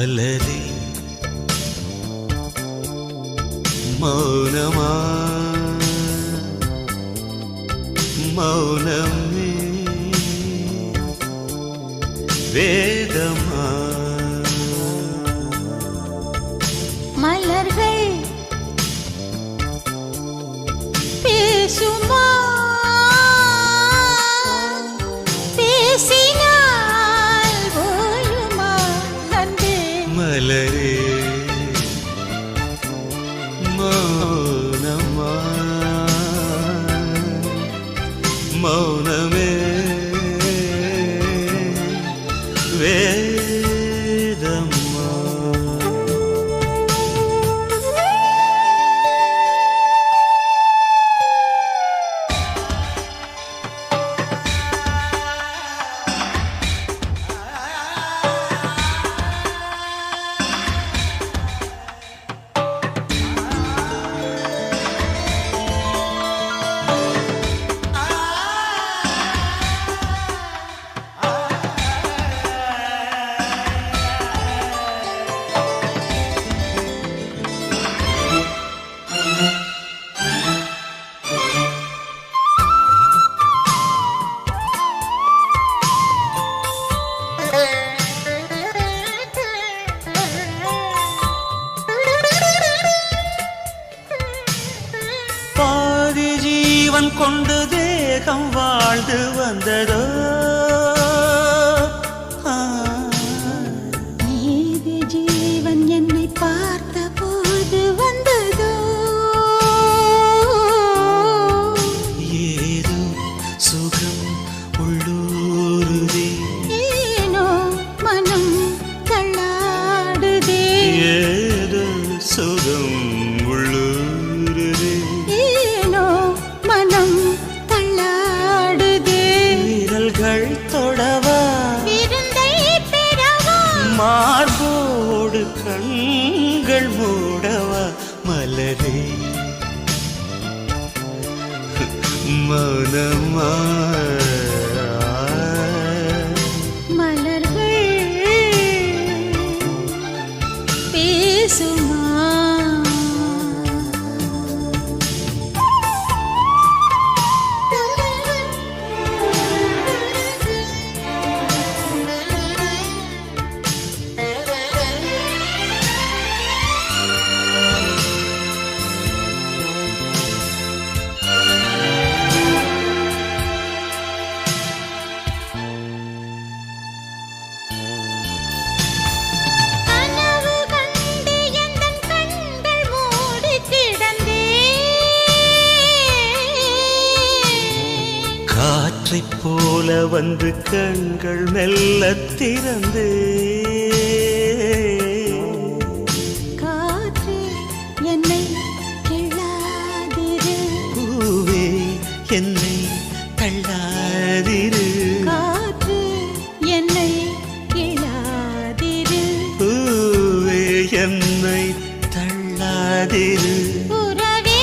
மலரே மௌனமா மௌனமே வேதமா மலர்கள் பேசுமா பேசினால் ஓயுமா அன்பே மலரே மௌனமா மௌனமே வேதமா கொண்டு தேகம் வாழ்ந்து வந்ததோ நீதி ஜீவன் என்னை பார்த்த போது வந்ததோ ஏதோ சுகம் உள்ளூருதே ஏனோ மனம் தள்ளாடுதே ஏதோ சுகம் உள்ளூருதே மனம் தள்ளாடுதே விரல்கள் தொடவா விருந்தை பெறவா மார்போடு கண்கள் மூடவா மலரே மௌனமா மலர்கள் பேசுமா காற்றைப் போல வந்து கண்கள் மெல்ல திறந்து காற்று என்னை கிள்ளாதிரு பூவே என்னை தள்ளாதிரு காற்று என்னை கிள்ளாதிரு பூவே என்னை தள்ளாதிரு உறவே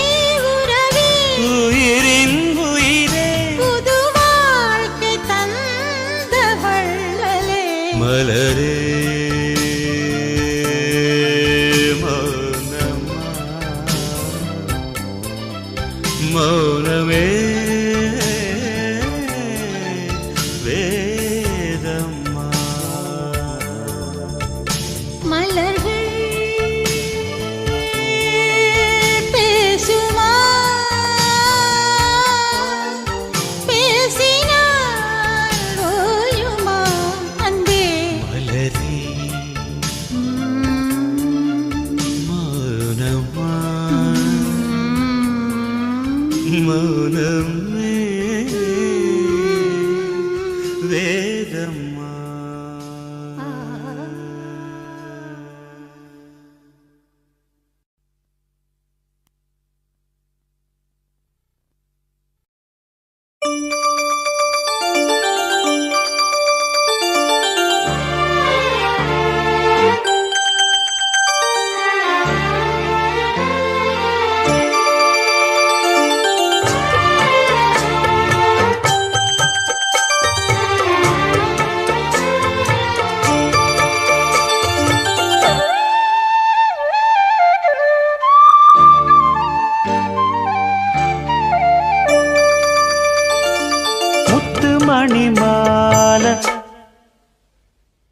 உறவே உயிரின் உயிரே புது வாழ்க்கை தந்த வள்ளலே மலரே மௌனமா மௌனமே வேதமா மலர்கள் பேசுமா பேசினால் ஓயுமா அன்பே மலரே மௌனமா மௌனமே வேதமா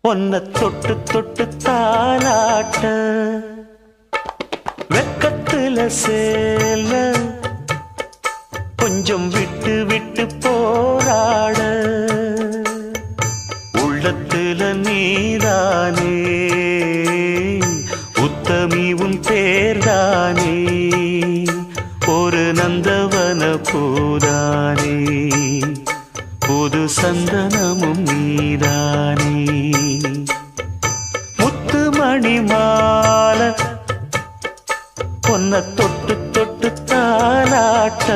ஒன்ன தொட்டு தொட்டு தாலாட்ட வெக்கத்துல சேல கொஞ்சம் விட்டு விட்டு போராட உள்ளத்துல நீதானே உத்தமி உன் பேர்தானே ஒரு நந்தவன பூதானே புது சந்தனமும் நீதானே முத்துமணி மாலை பொன்ன தொட்டு தொட்டு தாலாட்ட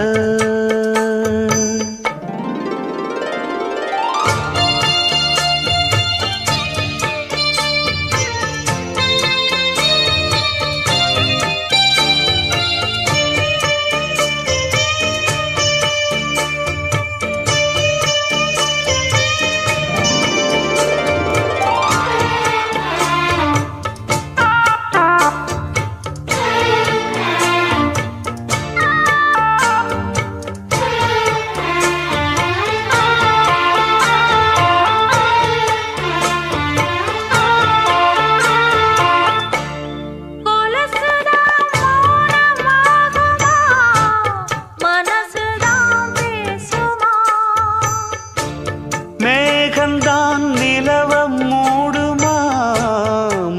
மேகந்தான் நிலவ மூடுமா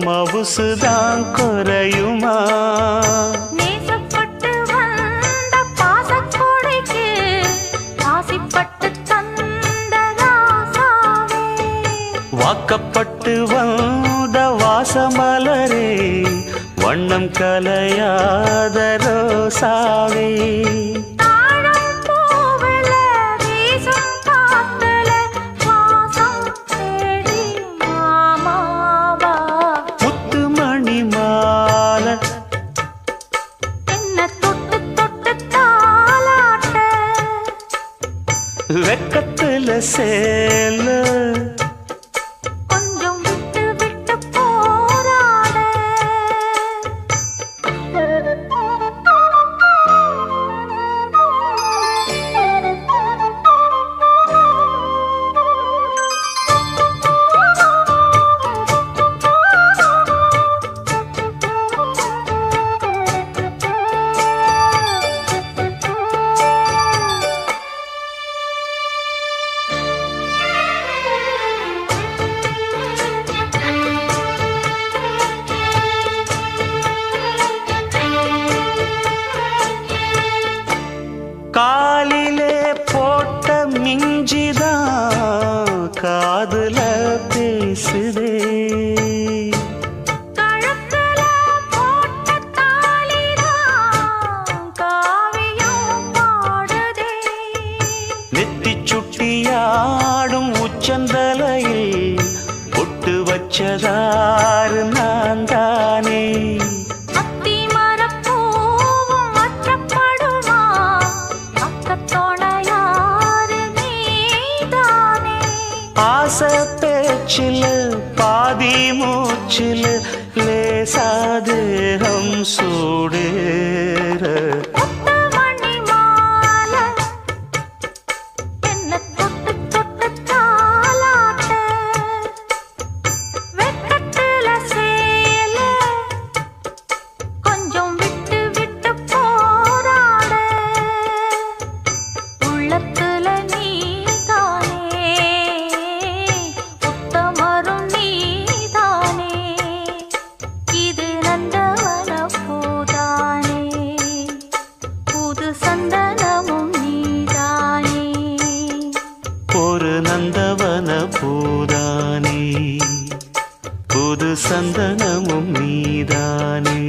மவுசுதான் குறையுமா நேசப்பட்டு வந்த பாசக்கொடைக்கு ஆசைப்பட்டு தந்த ராசாவே வாக்கப்பட்டு வந்த வாசமலரே வண்ணம் கலையாத ரோசாவே வெக்கத்துல சேல கொஞ்சம் விட்டு விட்டு போராட காலிலே போட்ட மிஞ்சிதான் காதுல பேசுதே கழுத்துல போட்ட தாலிதான் காவியம் பாடுதே நெத்தி சுட்டியாடும் உச்சந்தலையில் பொட்டு வச்சதாறு நான் தானே ஆசை பேச்சில் பாதி மூச்சில் லேசாதேகம் சூடேற ஒரு நந்தவன பூதானே புது சந்தனமும் நீதானே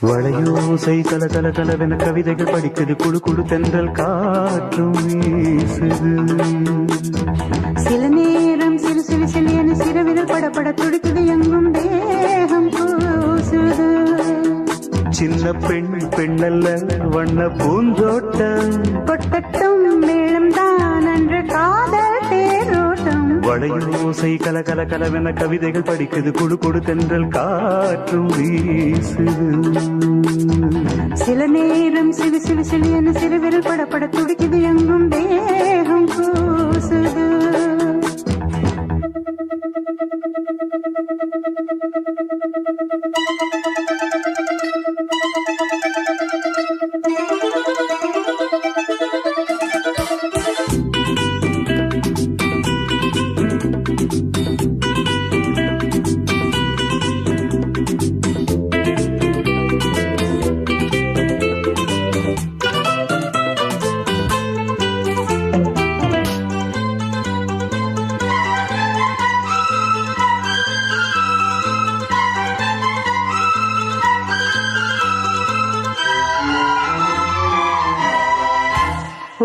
வளையோசை கல கல கலவென கவிதைகள் படிக்குது குழு குழு தென்றல் காற்றும் வீசுது சில நேரம் சிறு சிறு சிலியன சிறுவிரல் படப்பட துடிக்குது எங்கும் தேகம் கூசுது சின்ன பெண் பெண்ணல்ல வண்ண பூந்தோட்டம் கொட்டட்டும் மேளம் தான் அன்று காதல் தேரோட்டம் வளையோசை கல கல கலவென கவிதைகள் படிக்குது குடு குடு தென்றல் காற்றும் வீசுது சில நேரம் சிலு சிலு சிலு என சிறுவிரல் படப்பட துடிக்குது எங்கும் தேகம் கூசுது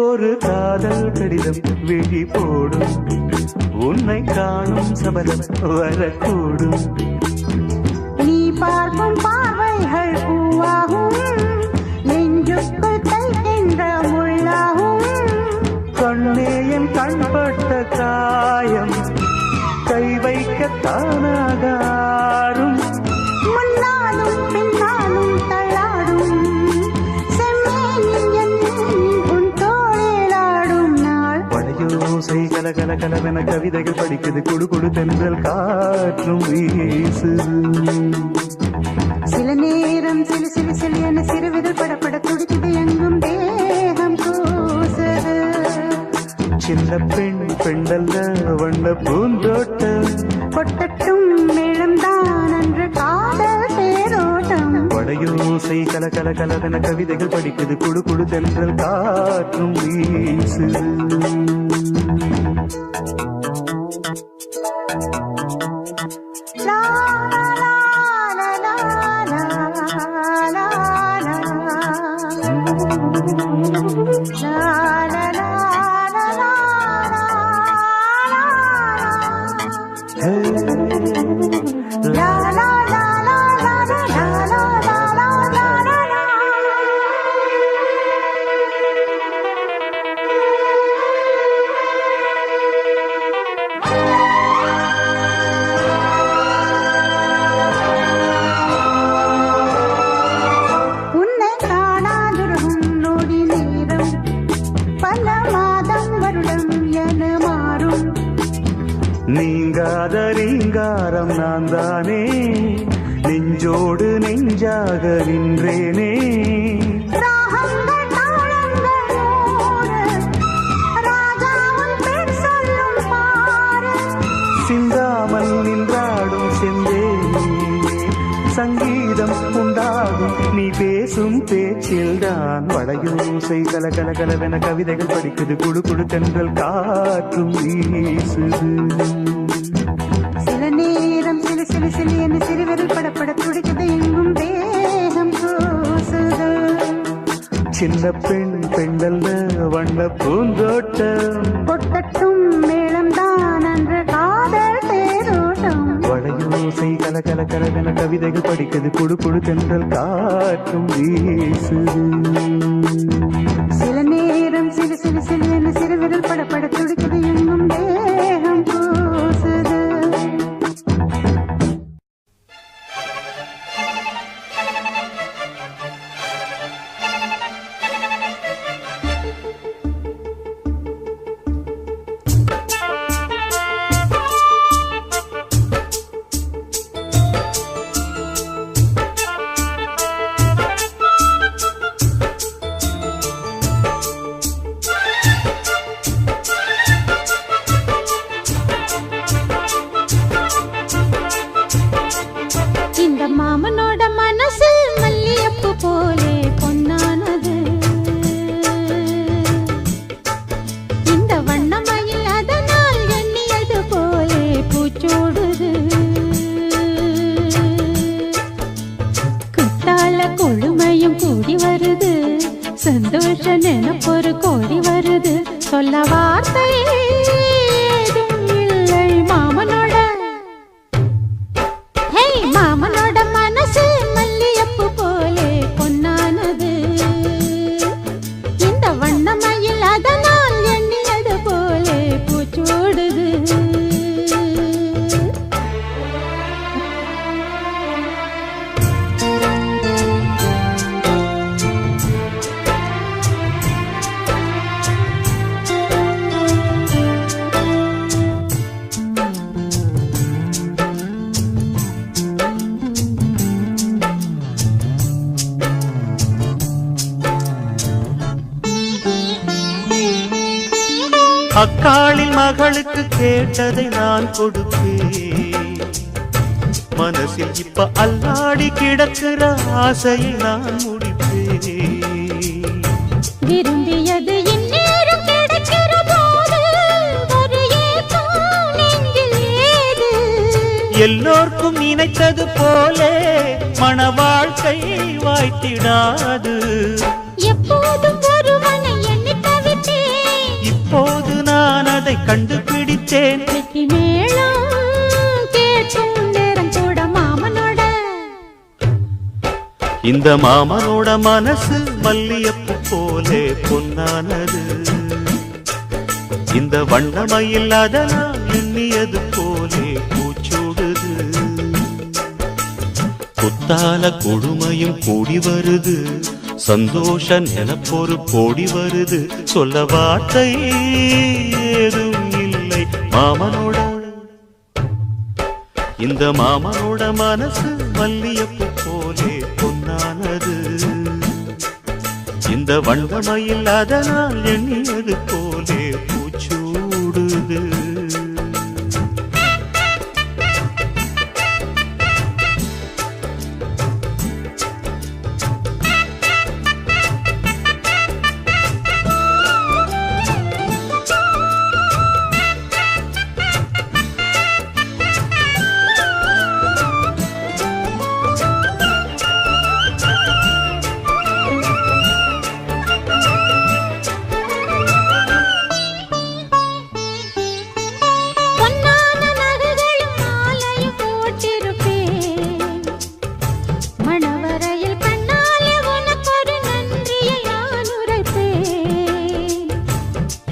ஒரு காதல் கடிதம் விழி போடும் உன்னை காணும் சபதம் வரக்கூடும் நீ பார்க்கும் பார்வைகள் பூவாகும் நெஞ்சுக்குள் தைக்கின்ற முள்ளாகும் கண்ணே என் கண்பட்ட காயம் கை வைக்கத்தானாகாரும் முன்னாலும் பின்னாலும் தள்ளாடும் செம்மேனின் எண்ணெய் உன் தோளிலாடும் நாள் வளையோசை கல கல கலவென கவிதைகள் படிக்குது குடு குடு தென்றல் காற்றும் வீசுது சில நேரம் சிலு சிலு சிலு என சிறுவிரல் படப்பட துடிக்குது எங்கும் தேகம் கூசுது சின்ன பெண் பெண்ணல்ல வண்ண பூந்தோட்டம் கொட்டட்டும் மேளம் தான் அன்று காதல் தேரோட்டம் வளையோசை கல கல கலவென கவிதைகள் படிக்குது குடு குடு தென்றல் காற்றும் வீசுது லா லா லா லா லா லா லா லா லா உன்னை காணாதிருக்கும் நொடி நேரம் பல மாதம் வருடம் என மாறும் நீங்காத ரீங்காரம் நான் தானே நெஞ்சோடு நெஞ்சாக நின்றேனே ராகங்கள் தாளங்கள் நூறு ராஜாவும் பேர் சொல்லும் பாரு சிந்தாமல் நின்றாடும் செந்தேனே சங்கீதம் உண்டாகும் நீ பேசும் பேச்சில்தான் வளையோசை கல கல கலவென கவிதைகள் படிக்குது குடு குடு தென்றல் காற்றும் வீசுது சில நேரம் சிலு சிலு சிலு என சிறுவிரல் படப்பட துடிக்குது எங்கும் தேகம் கூசுது சின்ன பெண் பெண்ணல்ல வண்ண பூந்தோட்டம் கொட்டட்டும் மேளம் தான் அன்று காதல் தேரோட்டம் வளையோசை கல கல கலவென கவிதைகள் படிக்குது குடு குடு தென்றல் காற்றும் வீசுது சில நேரம் சிலு சிலு சிலு என சிறுவிரல் படப்பட துடிக்குது எங்கும் தேகம் கூசுது இந்த மாமனோட மனசு மல்லியப்பு போலே பொன்னானது இந்த வண்ணமயில் அதனால் எண்ணியது போலே பூச்சோடுது குத்தால கொழுமையும் கூடி வருது சந்தோஷ நினைப்பொரு கோடி வருது சொல்ல வார்த்தை ஏதும் இல்லை மாமனோட மாமனோட மனசு மல்லியப்பு போலே அக்காளின் மகளுக்கு கேட்டதை நான் கொடுப்பேன். மனசில் இப்ப அல்லாடி கிடக்கிற ஆசையை நான் முடிப்பேன். விரும்பியது இந்நேரம் கிடைக்கிற போது ஒரு ஏக்கம் நெஞ்சில் ஏது? எல்லோர்க்கும் நினைத்தது போலே மன வாழ்க்கை வாய்த்திடாது. எப்போதும் ஒருவனை எண்ணி தவித்தேன், இப்போது நான் அதை கண்டுபிடித்தேன். வெற்றி மேளம் கேட்கும் நேரம் கூட மாமனோட. இந்த மாமனோட மனசு மல்லியப்பு போலே பொன்னானது. இந்த வண்ணமயில் அதனால் எண்ணியது போலே பூச்சூடுது. குத்தால கொடுமையும் கூடி வருது, சந்தோஷ நினப்பொரு கோடி வருது. சொல்ல வார்த்தை ஏதும் இல்லை மாமனோட. இந்த மாமனோட மனசு மல்லியப்பு போலே பொன்னானது. இந்த வண்ணமயில் அதனால் எண்ணியது போலே பூச்சூடுது.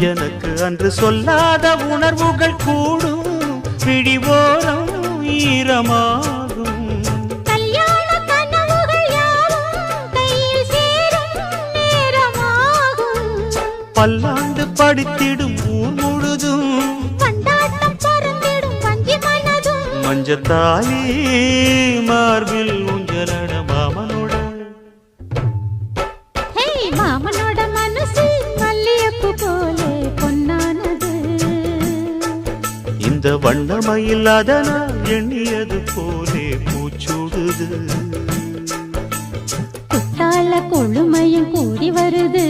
எனக்கு அன்று சொல்லாத உணர்வுகள் கூடும், விழிவோரம் ஈரமாகும். கல்யாண கனவுகள் யாவும் கையில் சேரும் நேரமாகும். பல்லாண்டு படித்திடும் ஊர் முழுதும் கொண்டாட்டம் பறந்திடும் வஞ்சி மனதும். மஞ்சத்தாலி மார்பில் ஊஞ்சலட மாமனோட. ஹே, மாமனோட மனசு மல்லியப்பு போலே பொன்னானது. இந்த வண்ணமயில் அதனால் எண்ணியது போலே பூச்சூடுது. குத்தால கொழுமையும் கூடி வருது,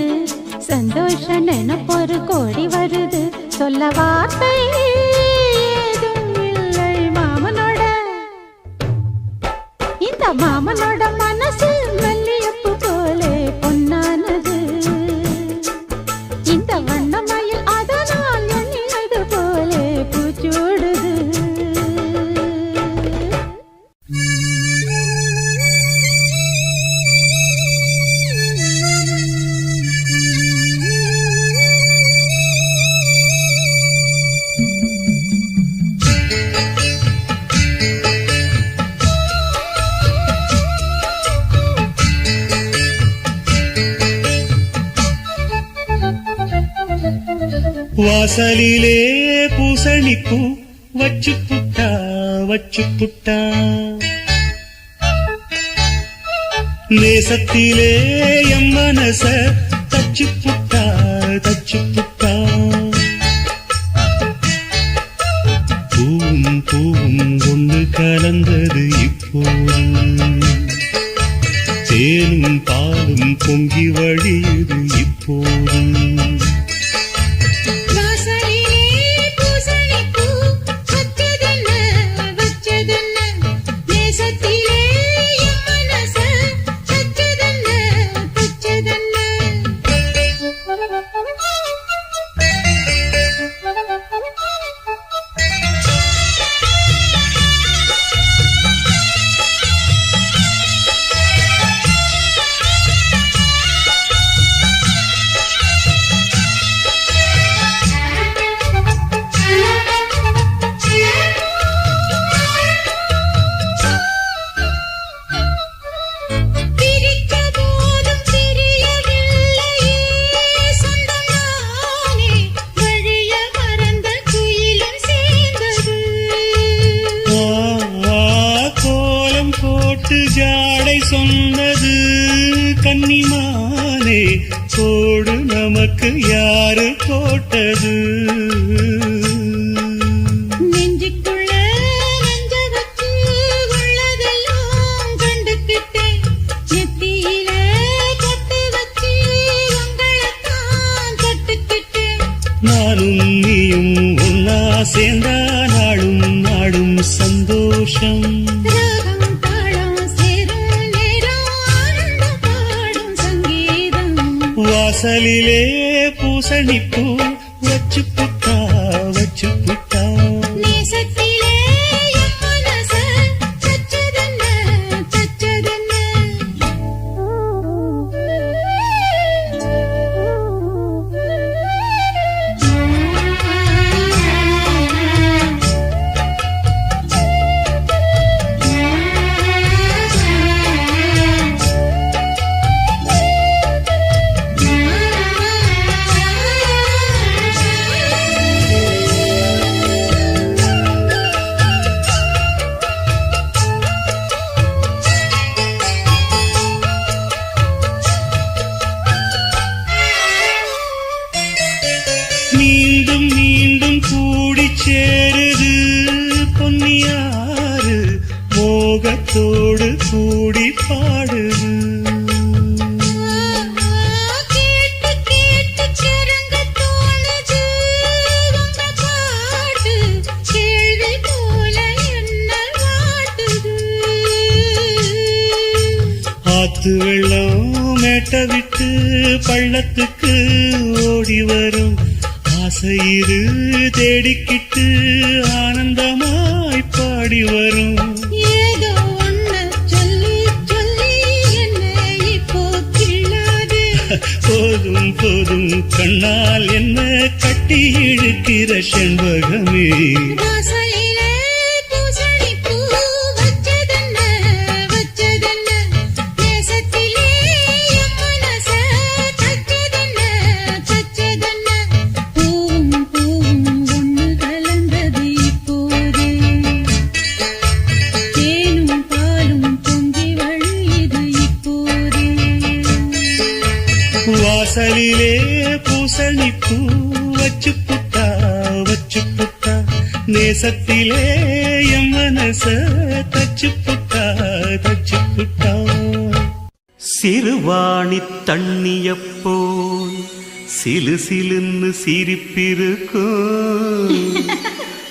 சந்தோஷ நினைப்பொரு கோடி வருது. சொல்ல வார்த்தை ஏதும் இல்லை மாமனோட. இந்த மாமனோட மனசு மல்லியப்பு போலே பொன்னானது. இந்த வண்ணமயில் அதனால் எண்ணியது போலே பூச்சூடுது. வாசலிலே பூசணிப்பூ வச்சு புட்டா வச்சு புட்டா, நேசத்திலே எம் மனச தச்சு புட்டா தச்சு புட்டா. பூவும் பூவும் ஒன்று கலந்தது இப்போது, தேனும் பாலும் பொங்கி வழியுது இப்போது. நமக்கு யாரு போட்டது? நெஞ்சுக்குள்ள நெஞ்ச வச்சு உள்ளதெல்லாம் கண்டுக்கிட்டேன். நெத்தியில பொட்டு வச்சு உங்களைத்தான் தொட்டுக்கிட்டேன். நானும் நீயும் ஒன்னா சேர்ந்தா நாடும் நாடும் சந்தோஷம். ராகம் தாளம் சேரும் நேரம் ஆனந்தம் பாடும் சங்கீதம். வாசலிலே பூசணிப்பூ வச்சு புட்டா வச்சு புட்டா. நேசத்திலே என் மனச தச்சதென்ன தச்சதென்ன. மீண்டும் மீண்டும் கூடி சேருது பொன்னியாறு, மோகத்தோடு கூடி பாடுது. கேட்டு கேட்டு கிறங்க தோணுது உங்க பாட்டு. கேள்வி போல என்ன வாட்டுது. ஆத்து வெள்ளம் மேட்ட விட்டு பள்ளத்துக்கு ஓடி வரும். ஆசையிரு தேடிக்கிட்டு ஆனந்தமாய் பாடி வரும். ஏதோ ஒண்ணு சொல்லி சொல்லி என்ன இப்போ கிள்ளாது. போதும் போதும் கண்ணால் என்ன கட்டி இழுக்கிற செண்பகமே. வாசலிலே பூசணிப்பூ வச்சதென்ன வச்சதென்ன. நேசத்திலே என் மனச தச்சதென்ன தச்சதென்ன. பூவும் பூவும் ஒண்ணு கலந்தது இப்போது. தேனும் பாலும் பொங்கி வழியுது இப்போது. வாசலிலே பூசணிப்பூ வச்சு புட்டா வச்சு புட்டா. நேசத்திலே என் மனச தச்சு புட்டா தச்சு புட்டா. சிறுவாணி தண்ணியப்போல் சிலு சிலுன்னு சிரிப்பிருக்கும்.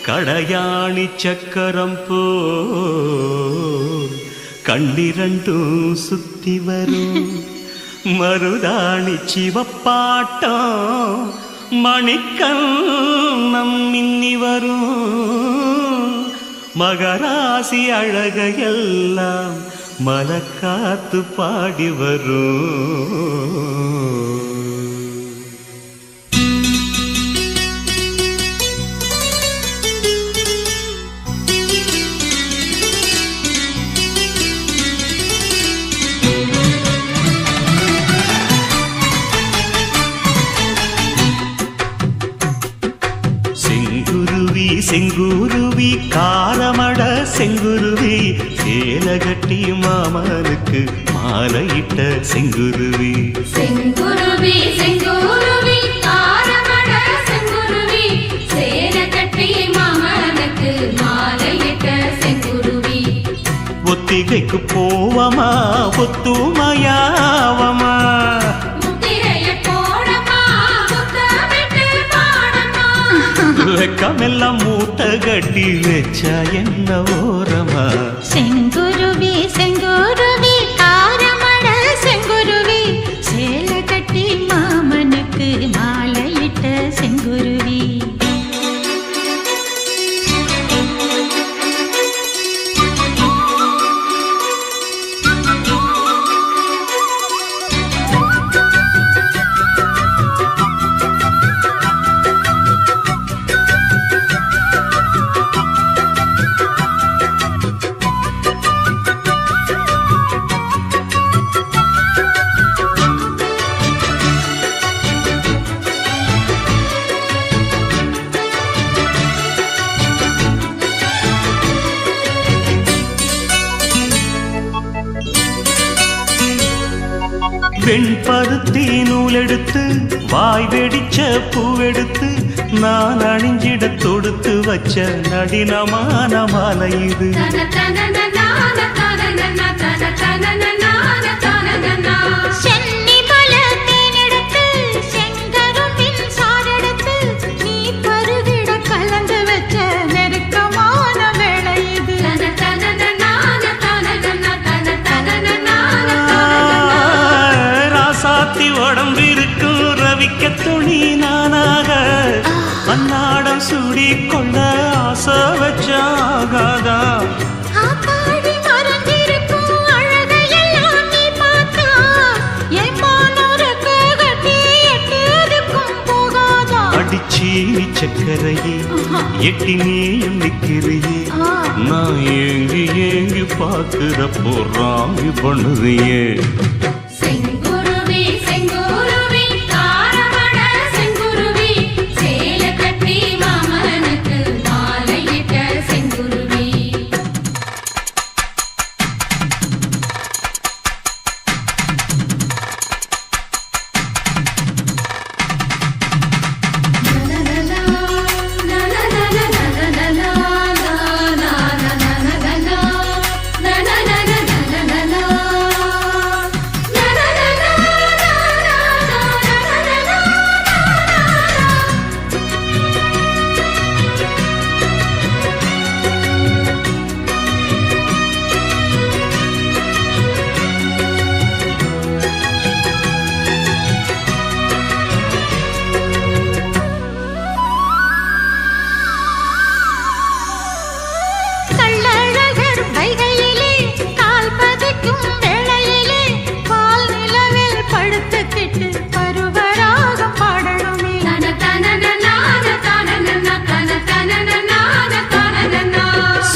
கடையாணி சக்கரம் போல் கண்ணிரண்டும் சுத்தி வரும். மருதாணி சிவப்பாட்டம் மணிக்கண்ணம் மின்னி வரும். மகராசி அழகையெல்லாம் மலக்காத்து பாடி வரும். செங்குருவி செங்குருவி காரமட செங்குருவி, சேலகட்டி மாமனுக்கு மாலையிட்ட செங்குருவி. செங்குருவி செங்குருவி காரமட செங்குருவி, சேலகட்டி மாமனுக்கு மாலையிட்ட செங்குருவி. ஒத்திகைக்கு போவமா ஒத்துமையாவமா, முத்திரைய போடமா முத்தமிட்டு பாடமா. வெக்கமெல்லாம் மூட்டை கட்டி வச்சா என்ன ஓரமா. செங்குருவி செங்குருவி காரமட செங்குருவி, சேல கட்டி மாமனுக்கு மாலையிட்ட செங்குருவி. பருத்தி நூலெடுத்து வாய் வெடிச்ச பூவெடுத்து நான் அணிஞ்சிட தொடுத்து வச்ச நடினமான மாலை இது. உடம்பிருக்கும் ரவிக்க துணி நானாக அன்னாடம் சூடி கொண்ட ஆசை வச்சாகாதா. அடிச்சி சக்கரையே எட்டி நீயும் நிக்கிறியே நான் ஏங்கி ஏங்கி பாக்குறப்போ ராங்கி பண்ணுறியே.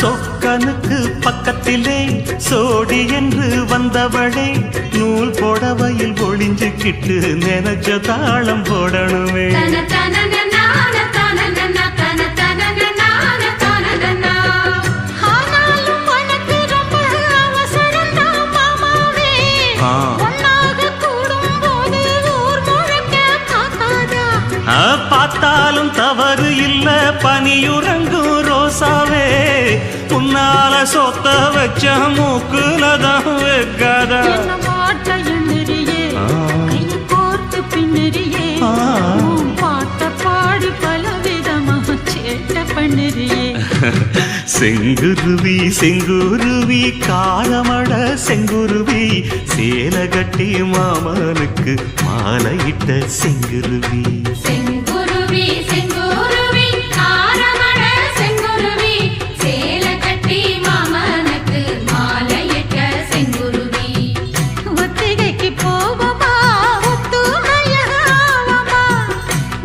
சொக்கனுக்கு பக்கத்திலே சோடி என்று வந்தவளே நூல் போடவையில் ஒளிஞ்சுக்கிட்டு நினைச்ச தாளம் போடணுமே. பார்த்தாலும் தவறு இல்ல பனியுறங்கும் ரோசாவே உன்னால சொத்த வச்ச மூக்குலதான் வைக்காத. செங்குருவி செங்குருவி காலமட செங்குருவி சேல கட்டி மாமனுக்கு மாலையிட்ட செங்குருவி. செங்குருவி செங்குருவி காரமட செங்குருவி சேல கட்டி மாமனுக்கு மாலையிட்ட செங்குருவி. ஒத்திகைக்கு போவமா ஒத்துமையாவமா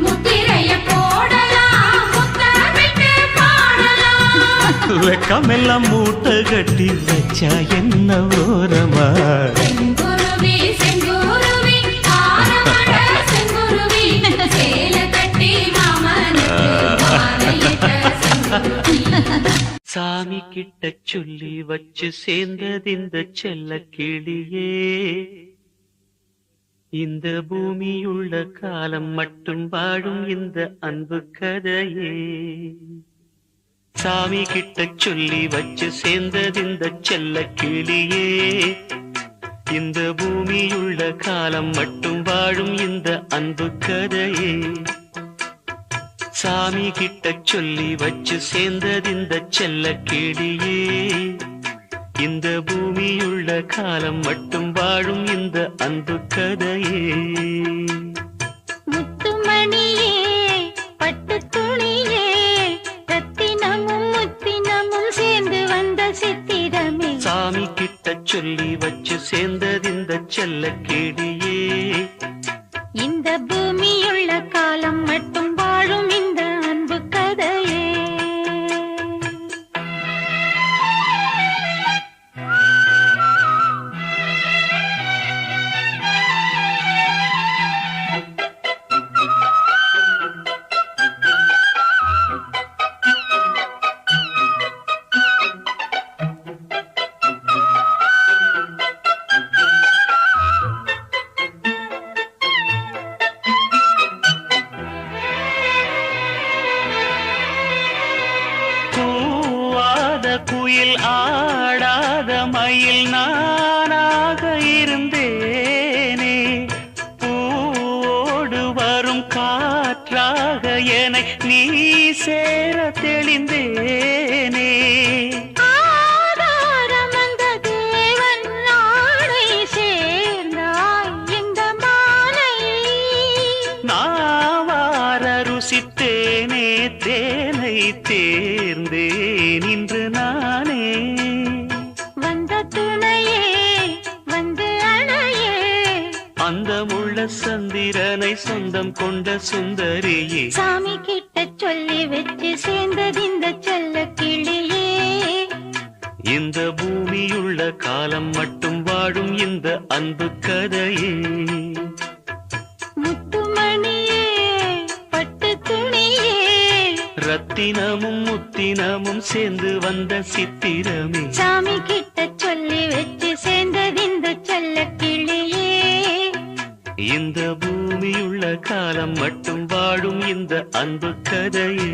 முத்திரைய போடலாம் முத்தமிட்டு பாடலாம். வெக்கமெல்லாம் மூட்டை கட்டி வச்சா என்ன ஓரமா. செங்குருவி செங்குருவி காரமட செங்குருவி சேல கட்டி மாமனுக்கு மாலையிட்ட செங்குருவி. சாமி கிட்ட சொல்லி வச்சு சேர்ந்தது இந்த செல்ல கிளியே இந்த பூமியுள்ள காலம் மட்டும் வாழும் இந்த அன்பு கதையே. சாமி கிட்ட சொல்லி வச்சு சேர்ந்தது இந்த செல்ல கிளியே இந்த பூமியுள்ள காலம் மட்டும் வாழும் இந்த அன்பு கதையே. சாமி கிட்ட சொல்லி வச்சு சேர்ந்தது இந்த செல்ல கிளியே இந்த பூமியுள்ள காலம் மட்டும் வாழும் இந்த அன்பு கதையே. முத்துமணியே பட்டு துணியே ரத்தினமும் முத்தினமும் சேர்ந்து வந்த சித்திரமே. சாமி கிட்ட சொல்லி வச்சு சேர்ந்தது இந்த செல்ல கிளியே இந்த பூமியுள்ள காலம் மட்டும் வாழும் இந்த அன்பு கதையே. குயில் ஆடாத மயில் நானாக இருந்தேனே, பூவோடு வரும் காற்றாக என்னை நீ சேர தெளிந்தேனே. ஆதாரம் அந்த தேவன் நாடை சேர்ந்தாய் இந்த மாலை. நாவார ருசித்தேனே தேனை தேர்ந்தேன் இன்று நானே. வந்த துணையே வந்து அணையே, அந்த முள்ள சந்திரனை சொந்தம் கொண்ட சுந்தரியே, சாமி கிட்ட சொல்லி வச்சு சேர்ந்தது இந்த செல்ல கிளியே. இந்த பூமியுள்ள காலம் மட்டும் வாழும் இந்த அன்பு கதையே. முத்துமணியே பட்டு துணியே, ரத்தினமும் முத்தினமும் சேர்ந்து வந்த சித்திரமே, சாமி கிட்ட சொல்லி வச்சு சேர்ந்தது இந்த செல்ல கிளியே. இந்த பூமியுள்ள காலம் மட்டும் வாழும் இந்த அன்பு கதையே.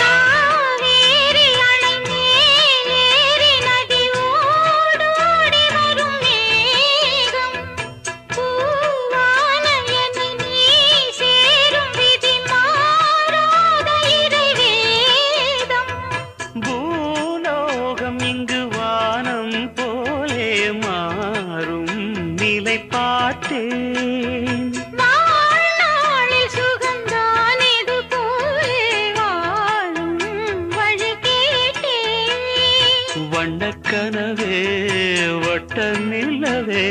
காவேரி அணை மேல் ஏறி நதி ஓடோடி வரும் மேகம், பூவான என்னை நீ சேரும் விதி மாறாத இறைவேதம். பூலோகம் இங்கு வானம் போலே மாறும் நிலை பார்த்தேன். வாழ்நாளில் சுகந்தான் இது போலே வாழும் வழி கேட்டேன். வண்ணக்கனவே வட்ட நிலவே,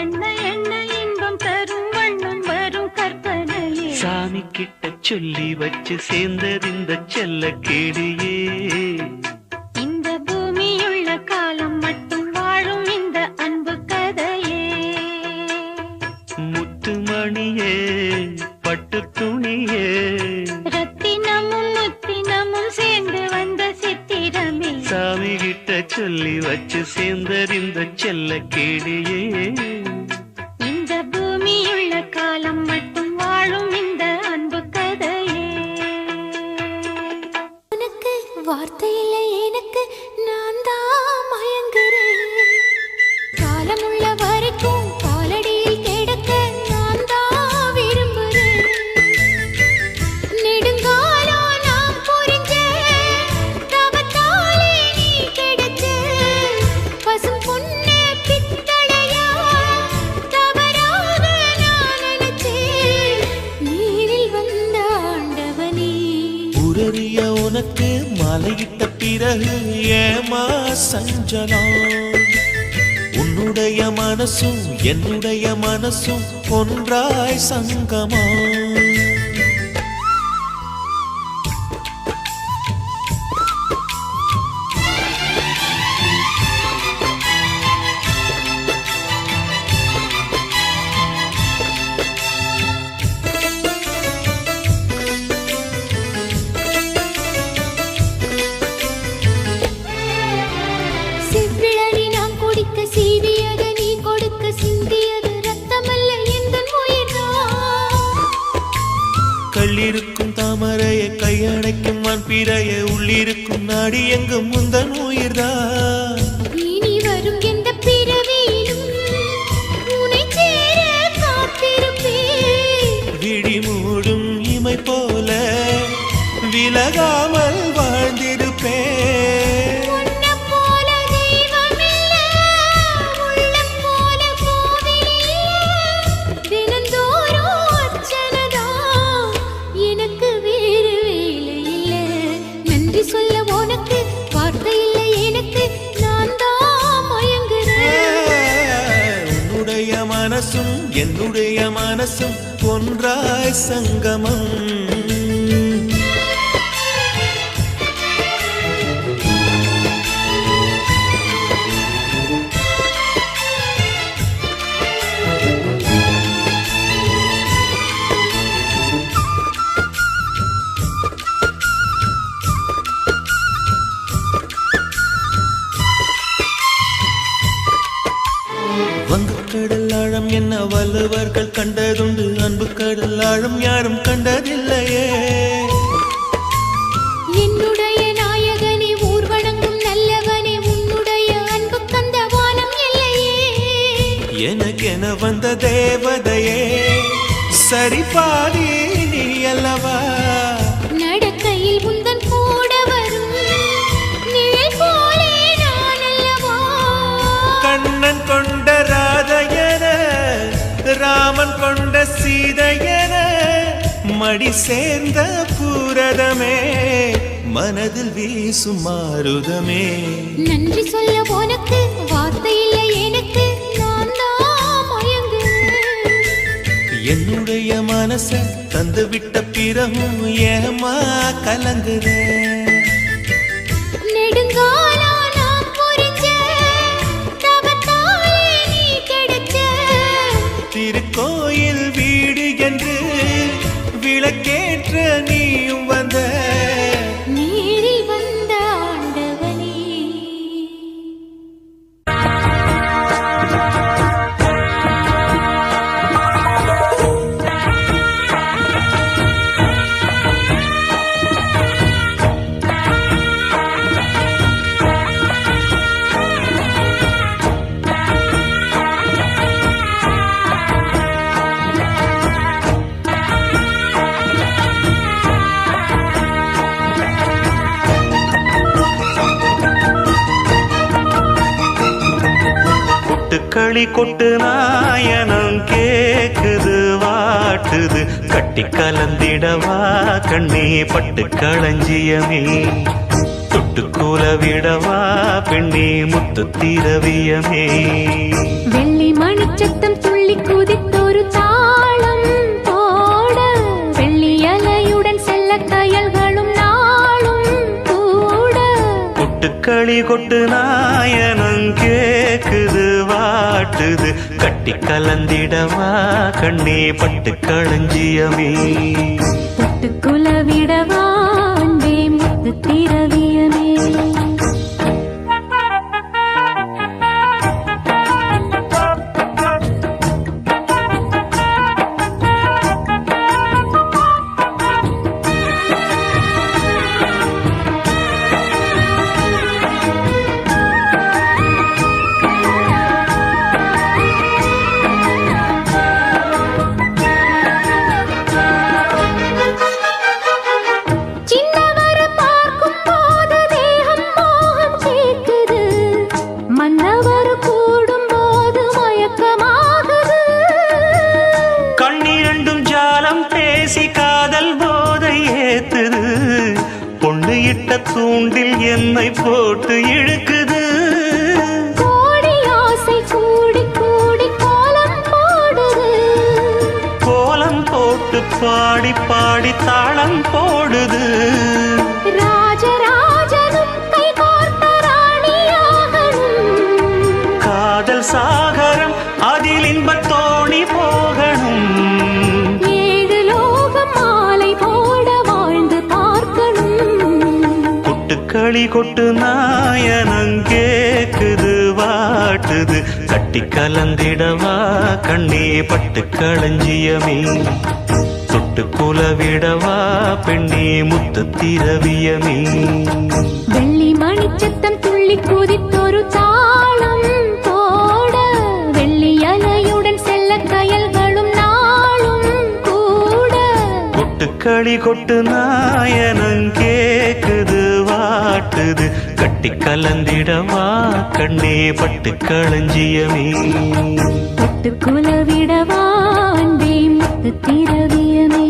என்ன என்ன இன்பம் தரும் வண்ணம் வரும் கற்பனையே. சாமி கிட்ட சொல்லி வச்சு சேர்ந்தது இந்த செல்ல கிளியே. இந்த பூமியுள்ள காலம் மட்டும் வாழும் இந்த அன்பு கதையே. முத்துமணியே பட்டு துணியே, ரத்தினமும் முத்தினமும் சேர்ந்து வந்த சித்திரமே, சாமி கிட்ட சொல்லி வச்சு சேர்ந்தது இந்த செல்ல கிளியே. இந்த பூமியுள்ள காலம் மட்டும் வாழும் இந்த அன்பு கதையே. உனக்கு வார்த்தை இல்லை எனக்கு, நான் தான் மயங்குறேன். காலமுள்ள வரைக்கும் காலடியில் கிடக்க நான் தான் விரும்புறேன். நெடுங்காலம் நான் புரிஞ்ச தவத்தாலே நீ கிடைச்ச பசும் பொன்னே பித்தளையா தவறாக நான் நினைச்சேன். நீரில் வந்த ஆண்டவனே, உரறிய உனக்கு மலையிட்ட பிறகு ஏமா சஞ்சலம்? உன்னுடைய மனசும் என்னுடைய மனசும் ஒன்றாய் சங்கமா? செவ்விழி நான் குடிக்க சீவியது நீ கொடுக்க சிந்தியது ரத்தமல்ல எந்தன் உயிர்தான். கள்ளிருக்கும் தாமரையை கையணைக்கும் வான்பிறையை உள்ளிருக்கும் நாடி எங்கும் முந்தன் உயிர்தான். இனி வரும் எந்த பிறவியிலும் உன்னை சேர காத்திருப்பேன். விழி மூடும் இமை போல விலகாமல் வாழ்ந்திருப்பேன். உன்னைப் போல தெய்வமில்ல, உள்ளம் போல கோவிலில்ல. தினந்தோறும் அர்ச்சனைதான், எனக்கு வேறு வேலை இல்ல. நன்றி சொல்ல உனக்கு வார்த்தை இல்லை எனக்கு, நான் தான் மயங்குறேன். உன்னுடைய மனசும் என்னுடைய மனசும் ஒன்றாய் சங்கமம். வங்கக்கடல் ஆழம் என்ன வள்ளுவர்கள் கண்டதுண்டு, அன்பு கடல் ஆழம் யாரும் கண்டதில்லையே. என்னுடைய நாயகனே ஊர்வணங்கும் நல்லவனே, உன்னுடைய அன்பு கந்த வானம் இல்லையே. எனக்கென வந்த தேவதையே சரி பாதி நீ அல்லவா. நடக்கையில் உந்தன் கூட வரும் நிழல் போலே நான் அல்லவா. கண்ணன் கொண்ட ராதையன ராமன் கொண்ட சீதையன மடி சேர்ந்த பூரதமே மனதில் வீசும் மாருதமே. நன்றி சொல்ல உனக்கு வார்த்தை இல்லை எனக்கு, நான் தான் மயங்குறேன். என்னுடைய மனச தந்து விட்ட பிறகும் ஏமா கலங்குறேன். நெடுங்காலா நான் புரிஞ்ச தவத்தாலே நீ கிடைச்ச. திருக்கோயில் வீடு என்று விளக்கேற்ற நீயும் வந்த. நீரில் வந்த ஆண்டவனே. கொட்டுக்களி கொட்டு நாயனம் கேக்குது வாட்டுது, கட்டி கலந்திடவா கண்ணே பட்டு களஞ்சியமே. தொட்டுக்கூல விடவா பெண்ணே முத்து திரவியமே. வெள்ளி மணிச்சத்தம் துள்ளி குதித்தொரு தாளம் போட, வெள்ளி அலையுடன் செல்ல கயல்களும் நாளும் கூட. கொட்டுக்களி கொட்டு நாயனம் கேக்குது வாட்டுது, கட்டி கலந்திடவா கண்ணே பட்டு களஞ்சியமே. தொட்டுக்குல விடவா அன்பே முத்து திரவியமே. சின்னவர பார்க்கும் போது தேகம் மோகம் சேர்க்குது, மன்னவர் கூடும் போது மயக்கமாகுது. கண்ணிரண்டும் ஜாலம் பேசி காதல் போதை ஏத்துது, பொண்ணு இட்ட தூண்டில் என்னை போட்டு இழுக்குது. கோடி ஆசை கூடி கூடி கோலம் போடுது, கோலம் போட்டு பாடி பாடி தாளம் போடுது. ராஜராஜனும் கை கோர்த்த ராணியாகணும். காதல் சாகரம் அதில் இன்பத் தோணி போகணும். ஏழு லோகம் மாலை போட வாழ்ந்து பார்க்கணும். கொட்டுக்களி கொட்டு நாயனம் கேக்குது வாட்டுது, கட்டி கலந்திடவா கண்ணே பட்டு களஞ்சியமே. தொட்டு குலவிடவா பெண்ணே முத்து திரவியமே. வெள்ளி மணிச்சத்தம் துள்ளி குதித்தொரு தாளம் போட, வெள்ளி அலையுடன் செல்ல கயல்களும் நாளும் கூட. கொட்டுக்களி கொட்டு நாயனம் கேக்குது வாட்டுது, கட்டி கலந்திடவா கண்ணே பட்டு களஞ்சியமே. தொட்டுக்குல விடவா அன்பே முத்து திரவியமே.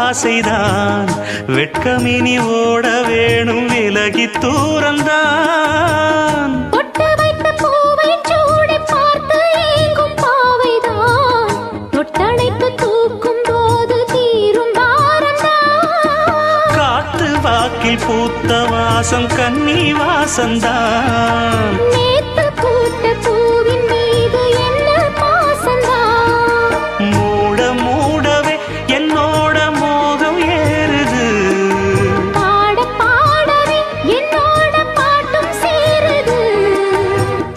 ஆசைதான் வெட்கமினி ஓட வேணும் விலகி தூரந்தான் பொட்டு வைத்த பூவை சூடி பார்த்து ஏங்கும் பாவைதான் தொட்டணைத்து தூக்கும் போது தீரும் பாரந்தான் காத்து வாக்கில் பூத்த வாசம் கன்னி வாசந்தான் நேத்து பூத்த பூவின் மீது என்ன பாசந்தான் மூட மூடவே என்னோட மோகம் ஏறுது பாட பாடவே என்னோட பாட்டும் சேருது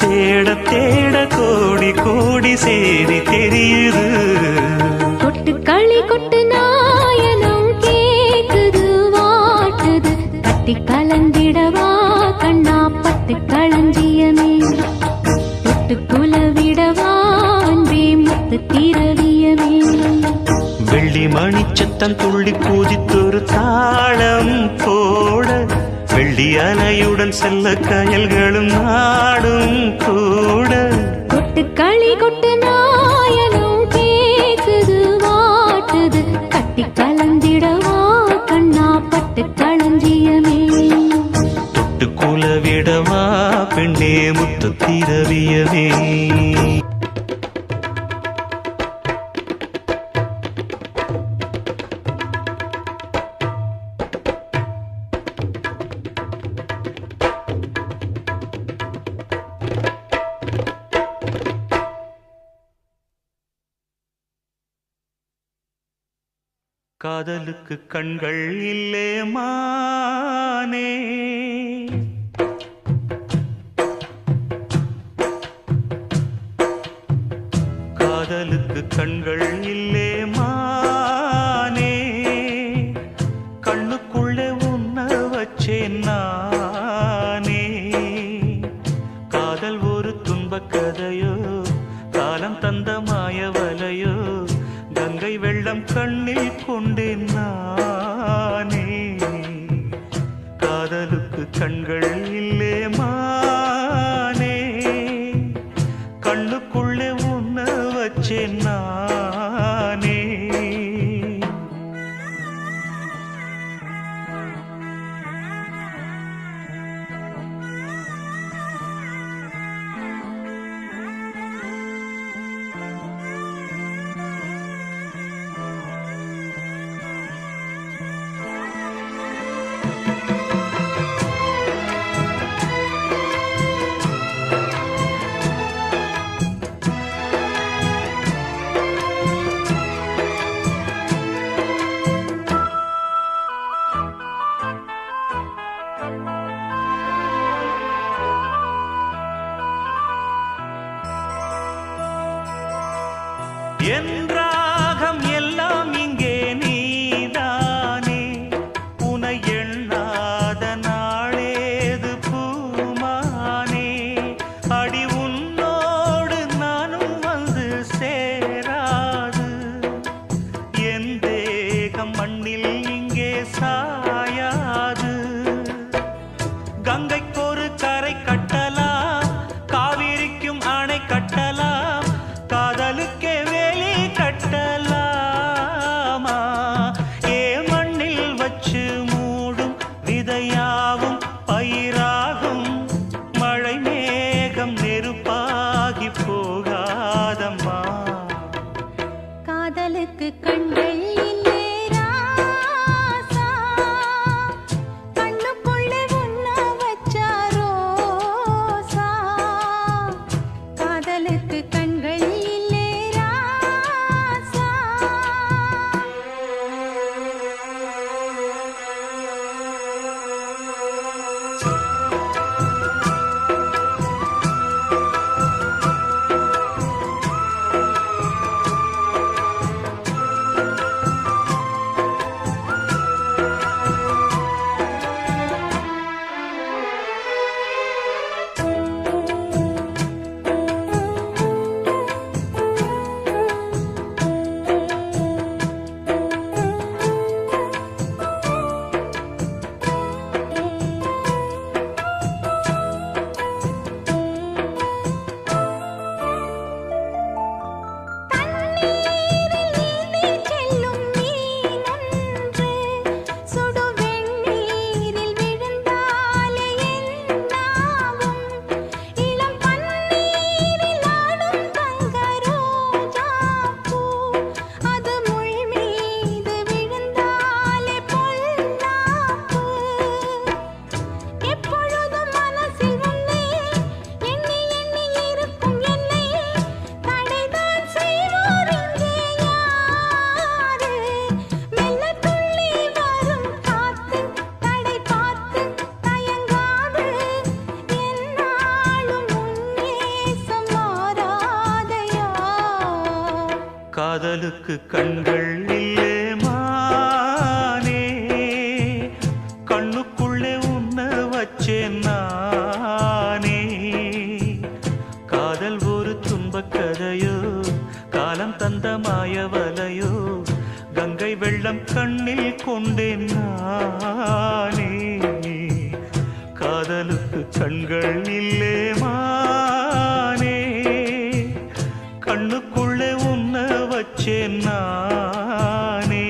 தேட தேட கோடி கோடி சேரி தெரியுது கொட்டு களி கொட்டு நாயனம் கேக்குது வாட்டுது கட்டி கலந்திடவா கண்ணா பட்டு களஞ்சியமே தொட்டு குலவிடவா அன்பே முத்து திரவியமே வெள்ளி மணிச்சத்தம் துள்ளி குதித்தொரு தாளம் போட வெள்ளி அலையுடன் செல்ல கயல்களும் நாடும் கூட கொட்டு களி கொட்டு நாயனம் கேக்குது வாட்டுது கட்டி கலந்திடவா கண்ணா பட்டு களஞ்சியமே தொட்டு குலவிடவா பெண்ணே முத்து திரவியவே காதலுக்கு கண்கள் இல்லே மானே காதலுக்கு கண்கள் இல்லே மானே கண்ணுக்குள்ளே உன்ன வச்சேன் நானே காதல் ஒரு துன்பக் கதையோ காலம் தந்த மாயவலையோ கங்கை வெள்ளம் கண்ணில் கொண்டேன் நானே காதலுக்கு கண்கள் இல்லே மானே கண்ணுக்குள்ளே உன்ன வச்சேன் நானே என் ராகம் எல்லாம் இங்கே நீதானே உனை எண்ணாத நாளேது பூமானே அடி உன்னோடு நானும் வந்து சேராது என் தேகம் மண்ணில் இங்கே சாயாது கங்கைக்கொரு கரை கட்டலாம் காவிரிக்கும் அணை கட்டலாம் காதலுக்கே வேலி கட்டலாமா ஏ மண்ணில் வச்சு மூடும் விதையாவும் பயிராகும் மழை மேகம் நெருப்பாகி போகாதம்மா காதலுக்கு கண்கள் இல்லே ராசா கண்ணுக்குள்ளே உன்ன வச்சா ரோசா காதலுக்கு கண்கள் இல்லே ராசா காதலுக்கு கண்கள் இல்லே மானே, கண்ணுக்குள்ளே உன்ன வச்சேன் நானே. காதல் ஒரு துன்பக் கதையோ, காலம் தந்த மாயவலையோ, கங்கை வெள்ளம் கண்ணில் கொண்டேன் நானே. காதலுக்கு கண்கள் இல்லே மானே, கண்ணுக்குள்ளே உன்ன வச்சேன் நானே.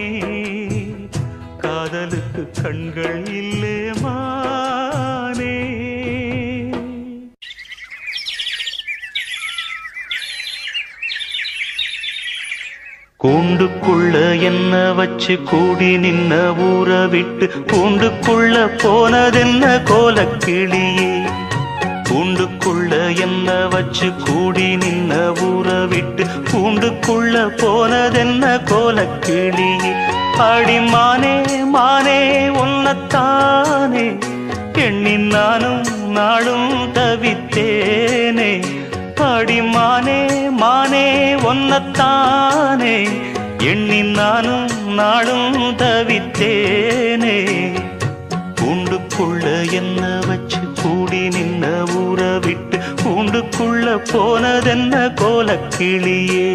காதலுக்கு கண்கள் இல்லே மானே. கூண்டுக்குள்ள என்ன வச்சு கூடி நின்ன ஊற விட்டு கூண்டுக்குள்ள போனதென்ன கோலக்கிளியே. கூண்டுக்குள்ள என்ன வச்சு கூடி நின்ன ஊற விட்டு கூண்டுக்குள்ள போனதென்ன கோலக்கிளியே. அடிமானே மானே உன்னத்தானே எண்ணி நானும் நாளும் தவித்தேனே. அடிமானே மானே ஒன்னத்தானே எண்ணி நானும் நாளும் தவித்தேனே. கூண்டுக்குள்ள என்ன வச்சு கூடி நின்ன ஊற விட்டு கூண்டுக்குள்ள போனதென்ன கோலக்கிளியே.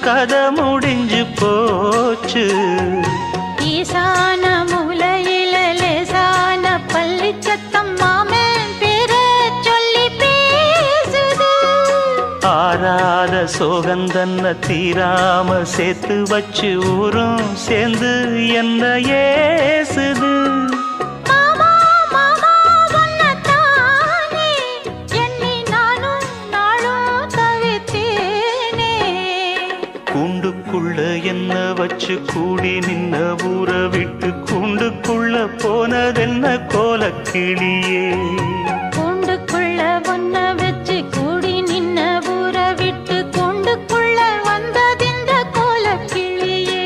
கதை முடிஞ்சு போச்சு. ஈசான மூலையில லேசான பள்ளி சத்தம் மாமன் பேர சொல்லி பேசுது. ஆறாத சோகந்தன்ன தீராம சேர்த்து வச்சு ஊரும் சேர்ந்து என்ன ஏசுது. கூண்டுக்குள்ள என்ன வச்சு கூடி நின்ன ஊற விட்டு கூண்டுக்குள்ள போனதென்ன கோலக்கிளியே. கூண்டுக்குள்ள ஒன்ன வச்சு கூடி நின்ன ஊற விட்டு கூண்டுக்குள்ள வந்ததிந்த கோலக்கிளியே.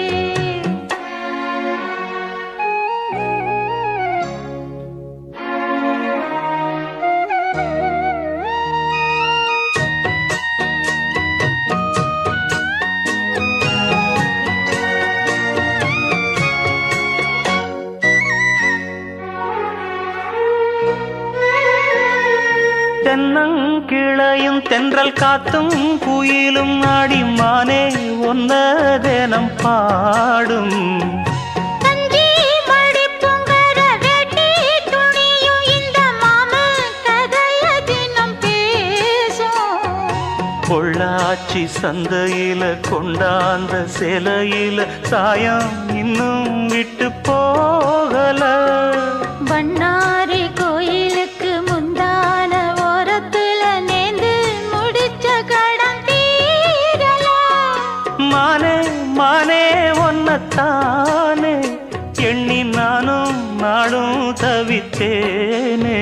தென்னங்கிளையும் தென்றல் காத்தும் குயிலும் ஆடிமானே ஒன்ன தினம் பாடும். பொள்ளாச்சி சந்தையில கொண்டாந்த சிலையில சாயம் இன்னும் விட்டு போகல. பண்ணாரி கோயிலுக்கு முந்தான ஓரத்துல நேந்து முடிச்ச கடன் தீரல. மானே மானே ஒன்னத்தானே எண்ணி நானும் நாடும் தவித்தேனே.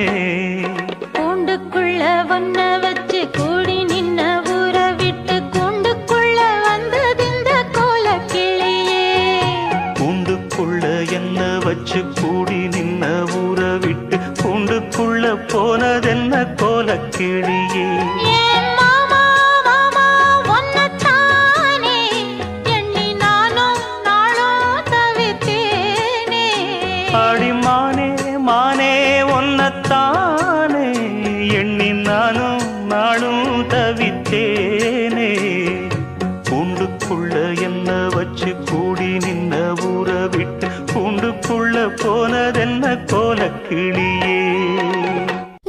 கூண்டுக்குள்ள ஒன்ன வச்சு கூடி நின்ன ஊற விட்டு கூண்டுக்குள்ள வந்ததிந்த கோலக்கிளியே. கூண்டுக்குள்ள என்ன வச்சு கூடி நின்ன ஊற விட்டு கூண்டுக்குள்ள போனதென்ன கோலக்கிளியே. அடிமானே மானே ஒன்னத்தானே எண்ணி நானும் நாளும் தவித்தேனே. கூண்டுக்குள்ள என்ன வச்சு கூடி நின்ன ஊற விட்டு கூண்டுக்குள்ள போனதென்ன கோலக்கிளியே.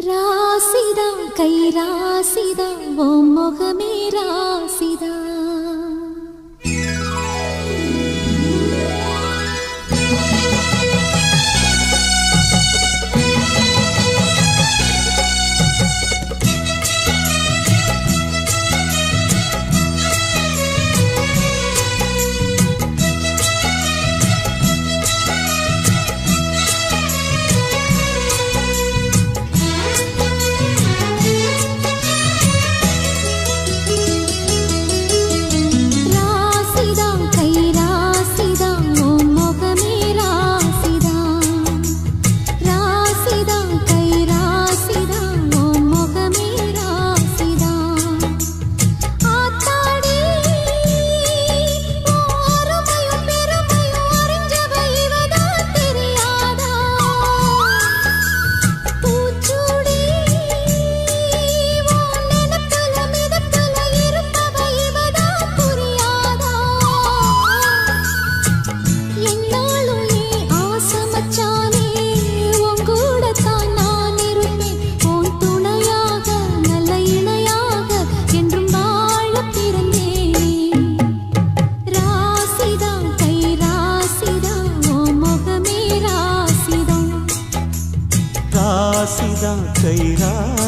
ராசிதம் கை ராசிதம் ஓ முகமே ராசிதா.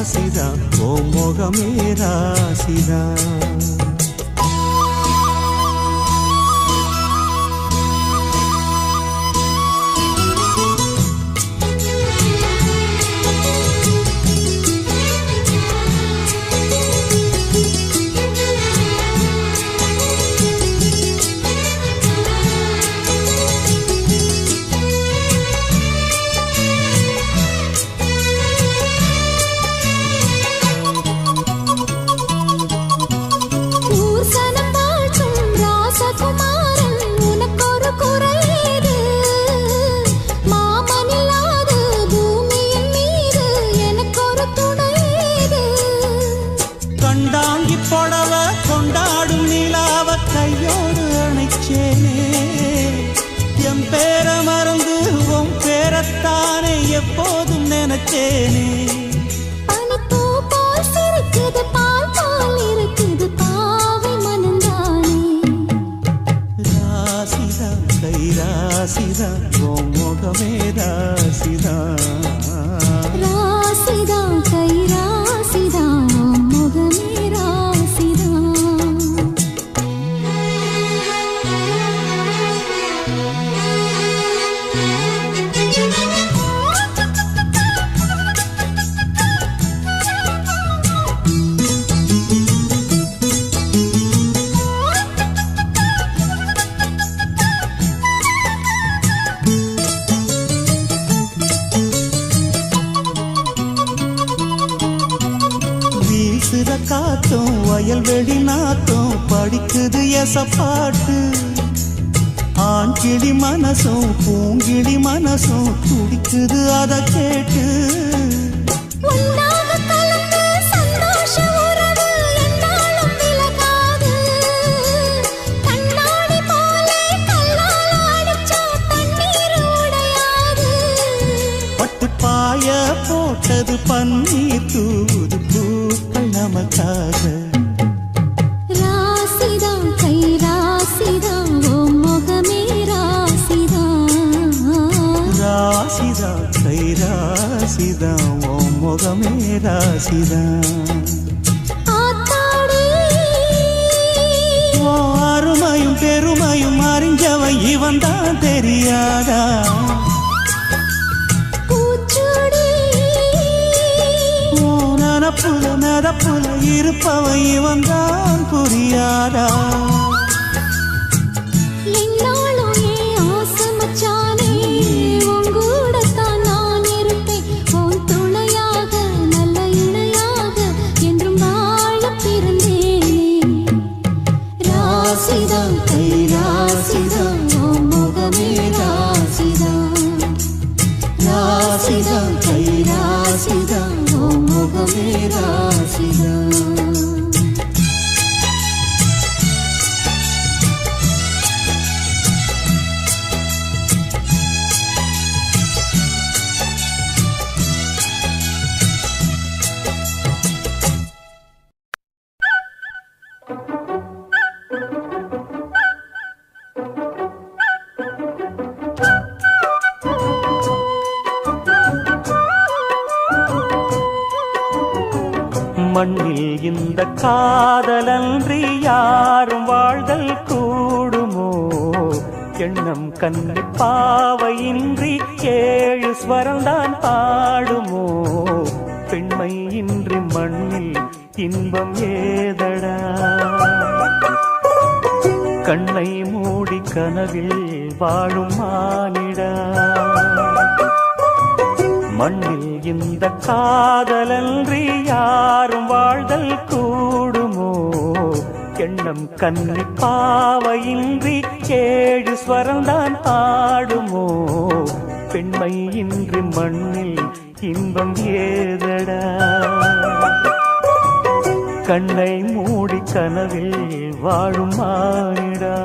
ராசிதான் ஓ முகமே ராசிதான். எப்போதும் நினைச்சேனே பனிப்பூ போல் சிரிக்குது பால் போல் இருக்குது பாவை மனந்தானே. ராசிதா கை ராசிதா ஓ முகமே ராசிதா. ராசிதா கை ராசிதா ஓ முகமே ராசிதா. காத்தும் வயல்வெளி நாத்தும் படிக்குது எசப்பாட்டு. ஆண் கிளி மனசும் பூங்கிளி மனசும் துடிக்குது அத கேட்டு. பட்டு பாய போட்டது பன்னீர் தூது பூக்கள் நமக்காக. ராசிதா கை ராசிதா ஓ முகமே ராசிதா. ராசிதா கை ராசிதா ஓ முகமே ராசிதா. ஓ அருமையும் பெருமையும் அறிஞ்சவன் இவன் தான் தெரியாதா. நனப்புல நதப்புல இருப்பவன் இவன் தான் புரியாதா. ராசிதா கை ராசிதா ஓ முகமே ராசிதா. ராசிதா கை ராசிதா ஓ முகமே ராசிதா. மண்ணில் இந்த காதலன்றி யாரும் வாழ்தல் கூடுமோ. எண்ணம் கண்ணி பாவையின்றி 7 ஸ்வரம்தான் பாடுமோ. பெண்மை இன்றி மண்ணில் இன்பம் ஏதடா. கண்ணை மூடி கனவில் வாழும் மானிடா. மண்ணில் இந்த காதலன்றி யாரும் வாழ்தல் கூடுமோ. எண்ணம் கண்ணி பாவையின்றி 7 ஸ்வரம்தான் பாடுமோ. பெண்மை இன்றி மண்ணில் இன்பம் ஏதடா. கண்ணை மூடி கனவில் வாழும் மானிடா.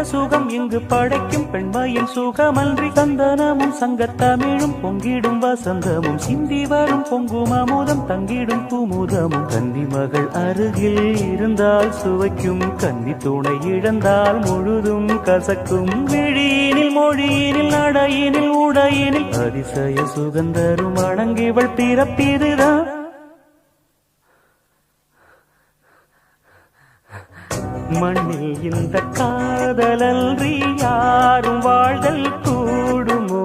சுகம் இங்கு படைக்கும் பெண்மையின் சுகமன்றி சந்தனமும் சங்கத்தமிழும் பொங்கிடும் வசந்தமும் சிந்தி வரும் பொங்கும் அமுதம் தங்கிடும் குமுதமும் கன்னி மகள் அருகில் இருந்தால் சுவைக்கும் கன்னி துணை இழந்தால் முழுதும் கசக்கும் விழியினில் மொழியினில் நடையினில் உடையினில் அதிசய சுகந்தரும் அடங்கிவள் பிறப்பிதுதான் மண்ணில் இந்த காதலன்றி யாரும் வாழ்தல் கூடுமோ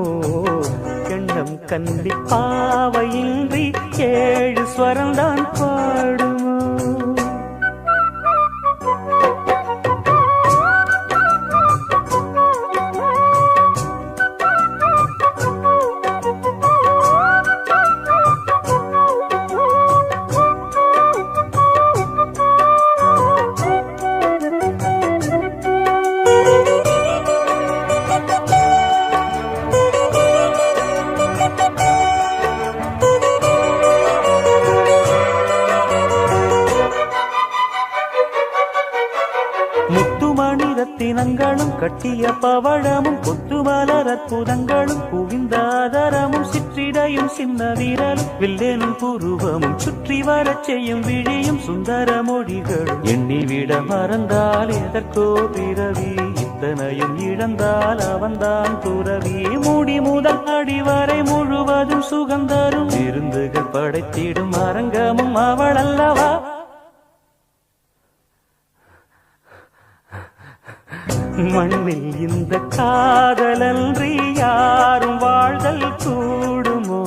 எண்ணம் கண்டி பாவையின்றி 7 ஸ்வரம்தான் பாடுமோ ரத்தினங்களும் கட்டிய பவழமும் கொத்துமலர் அற்புதங்களும் குவிந்தாதரமும் சிற்றிடையும் சின்ன வீரலும் வில்லேனும் புருவமும் சுற்றி வரச் செய்யும் விழியும் சுந்தர மொழிகளும் எண்ணிவிட மறந்தால் எதற்கோ பிறவி இத்தனையும் இழந்தால் அவன்தான் துறவி மூடி முதல் அடிவரை முழுவதும் சுகந்தரும் விருந்துகள் படைத்திடும் அரங்கமும் அவள் அல்லவா மண்ணில் இந்த காதலன்றி யாரும் வாழ்தல் கூடுமோ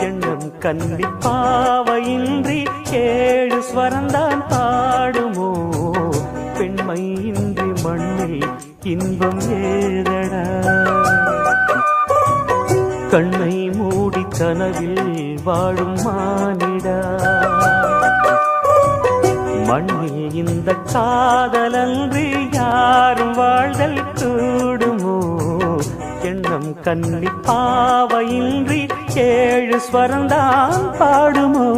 எண்ணம் கண்டி பாவையின்றி 7 ஸ்வரந்தான் பாடுமோ பெண்மை இன்றி மண்ணில் இன்பம் ஏதடா கண்ணை மூடி கனவில் வாழும் மானிடா மண்ணில் இந்த காதலன்றி யாரும் வாழ்தல் கூடுமோ எண்ணம் கண்ணி பாவையின்றி 7 ஸ்வரந்தான் பாடுமோ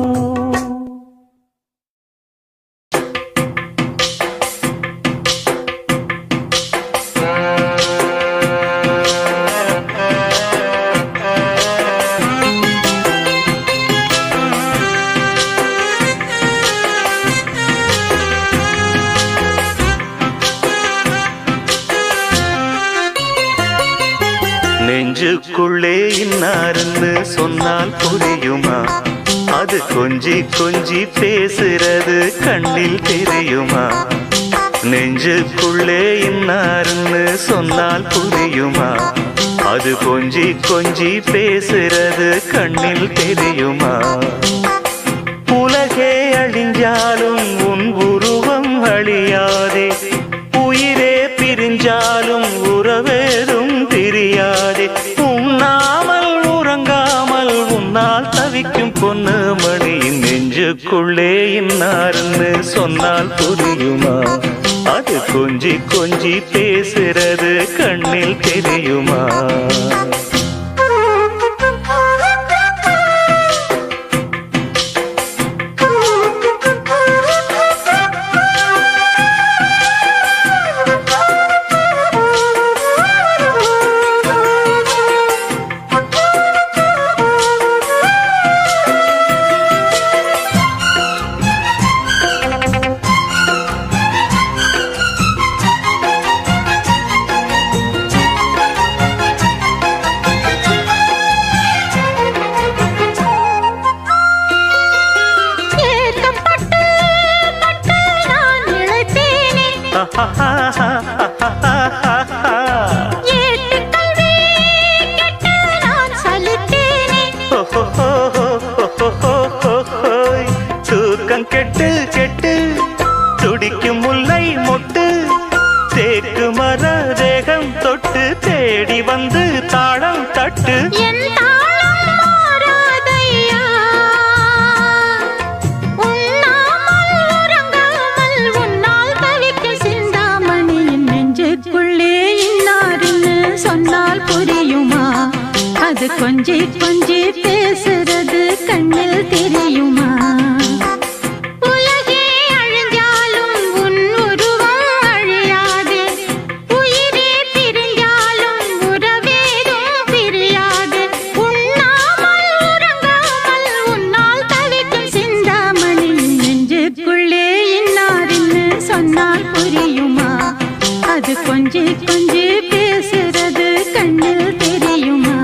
நெஞ்சுக்குள்ளே இன்னாருன்னு சொன்னால் புரியுமா அது கொஞ்சி கொஞ்சி பேசுறது கண்ணில் தெரியுமா நெஞ்சுக்குள்ளே இன்னாருன்னு சொன்னால் புரியுமா அது கொஞ்சி கொஞ்சி பேசுறது கண்ணில் தெரியுமா உலகே அழிஞ்சாலும் உன் உருவம் அழியாதே உயிரே பிரிஞ்சாலும் உறவேதும் பிரியாதே உண்ணாமல் உறங்காமல் உன்னால் தவிக்கும் பொண்ணு மணியின் நெஞ்சுக்குள்ளே இன்னாருன்னு சொன்னால் புரியுமா அது கொஞ்சி கொஞ்சி பேசுறது கண்ணில் தெரியுமா தூக்கம் கெட்டு கெட்டு துடிக்கும் முல்லை மொட்டு தேக்கு மர தேகம் தொட்டு தேடி வந்து தாளம் தட்டு அது கொஞ்சி கொஞ்சி பேசுறது கண்ணில் தெரியுமா உலகே அழிஞ்சாலும் உன் உருவம் அழியாதே கொஞ்சி கொஞ்சி பேசுறது கண்ணில் தெரியுமா?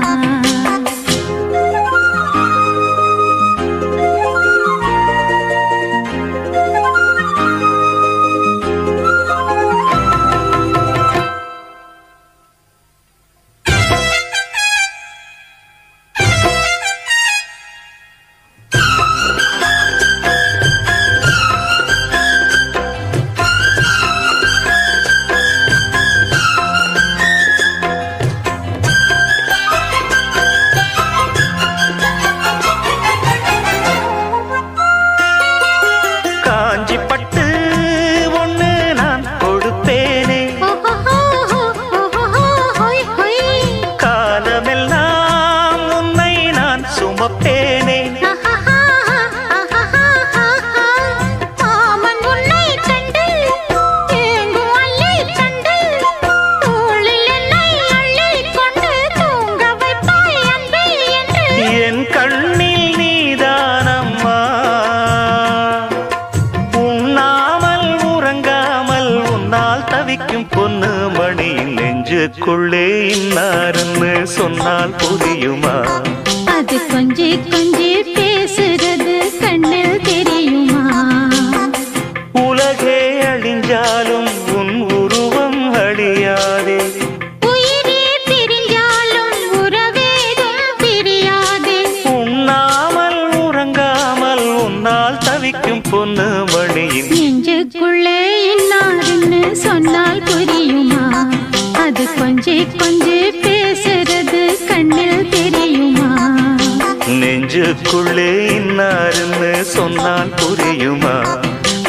பொண்ணு மணி நெஞ்சுக்குள்ளே இன்னாருன்னு சொன்னால் புரியுமா? அது கொஞ்சி கொஞ்சி பேசுறது கண்ணில் தெரியுமா? உலகே அழிஞ்சாலும் உன் உருவம் அழியாதே, உயிரே பிரிஞ்சாலும் உறவேதும் பிரியாதே. உண்ணாமல் உறங்காமல் உன்னால் தவிக்கும் பொண்ணு மணியின் நெஞ்சுக்குள்ளே இன்னாருன்னு சொன்னால் புரியுமா? அது கொஞ்சி கொஞ்சி பேசுறது கண்ணில் தெரியுமா? நெஞ்சுக்குள்ளே இன்னாருன்னு சொன்னால் புரியுமா?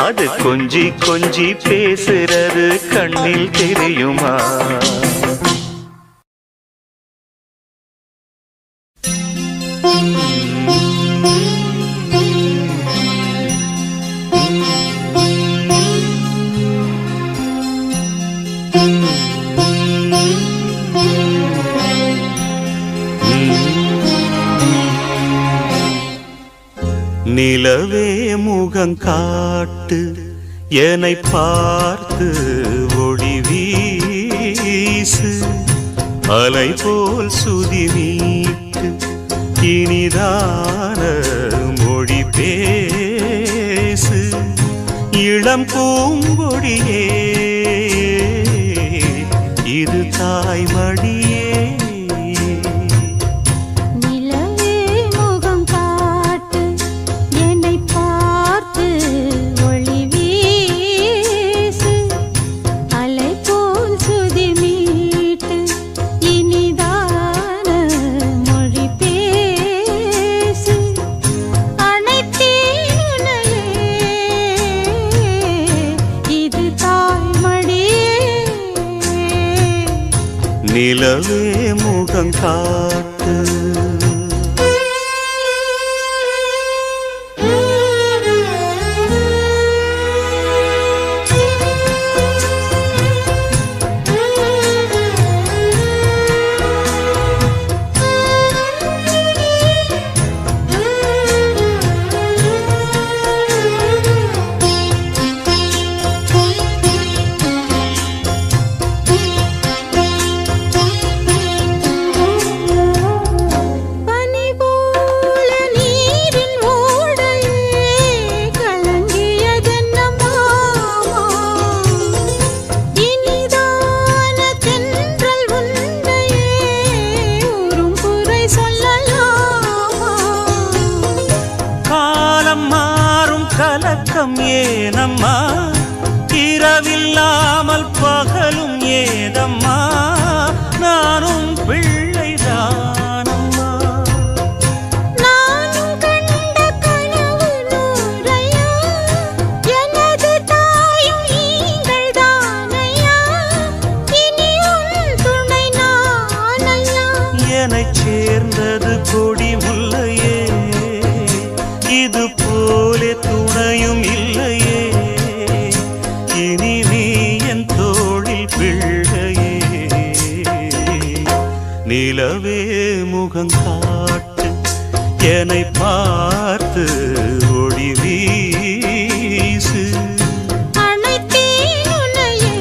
அது கொஞ்சி கொஞ்சி பேசுறது கண்ணில் தெரியுமா? நிலவே முகம் காட்டு என்னை பார்த்து ஒளி வீசு, அலை போல் சுதி மீட்டு இனிதான மொழி பேசு. இளம் பூங்கொடியே இது தாய்மடியே, நிலவே முகம் காட்டு. கலக்கம் ஏனம்மா, இரவில்லாமல் பகலும் ஏதம்மா, நானும் பிள்ளைதானம்மா. நானும் கண்ட கனவு நூறையா, எனது தாயும் நீங்கள் தானையா, இனி உன் துணை நானல்லா. என்னைச் சேர்ந்தது கொடி முல்லையே, இது போலே துணையும் இல்லையே, இனி நீ என் தோளில் பிள்ளையே. நிலவே முகம் காட்டு என்னை பார்த்து ஒளி வீசு, அனைத்தேன் உன்னையே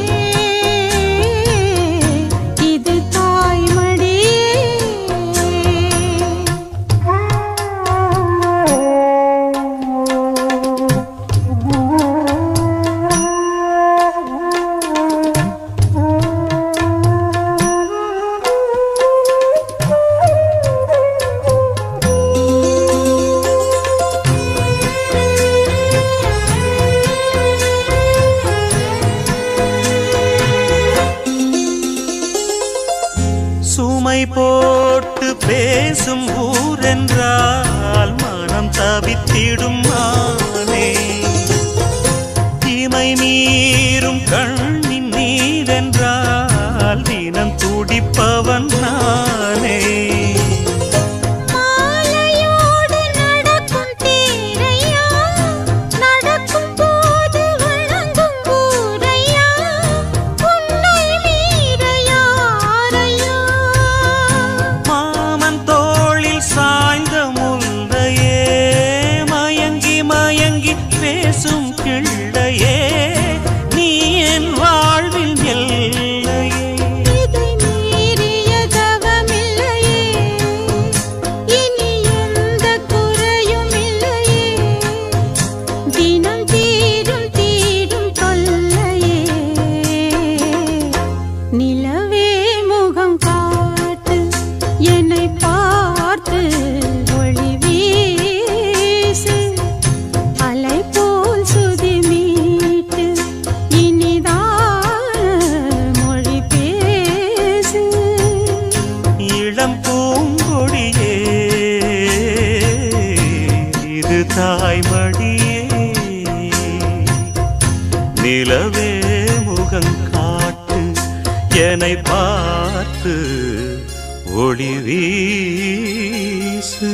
ஊமை போட்டு பேசும் ஊரென்றால் மனம் தவித்திடும் மானே. இமை மீறும் கண்ணின் நீரென்றால் தினம் துடிப்பவன் நானே. தாய்மடியே நிலவே முகம் காட்டு என்னை பார்த்து ஒளி வீசு.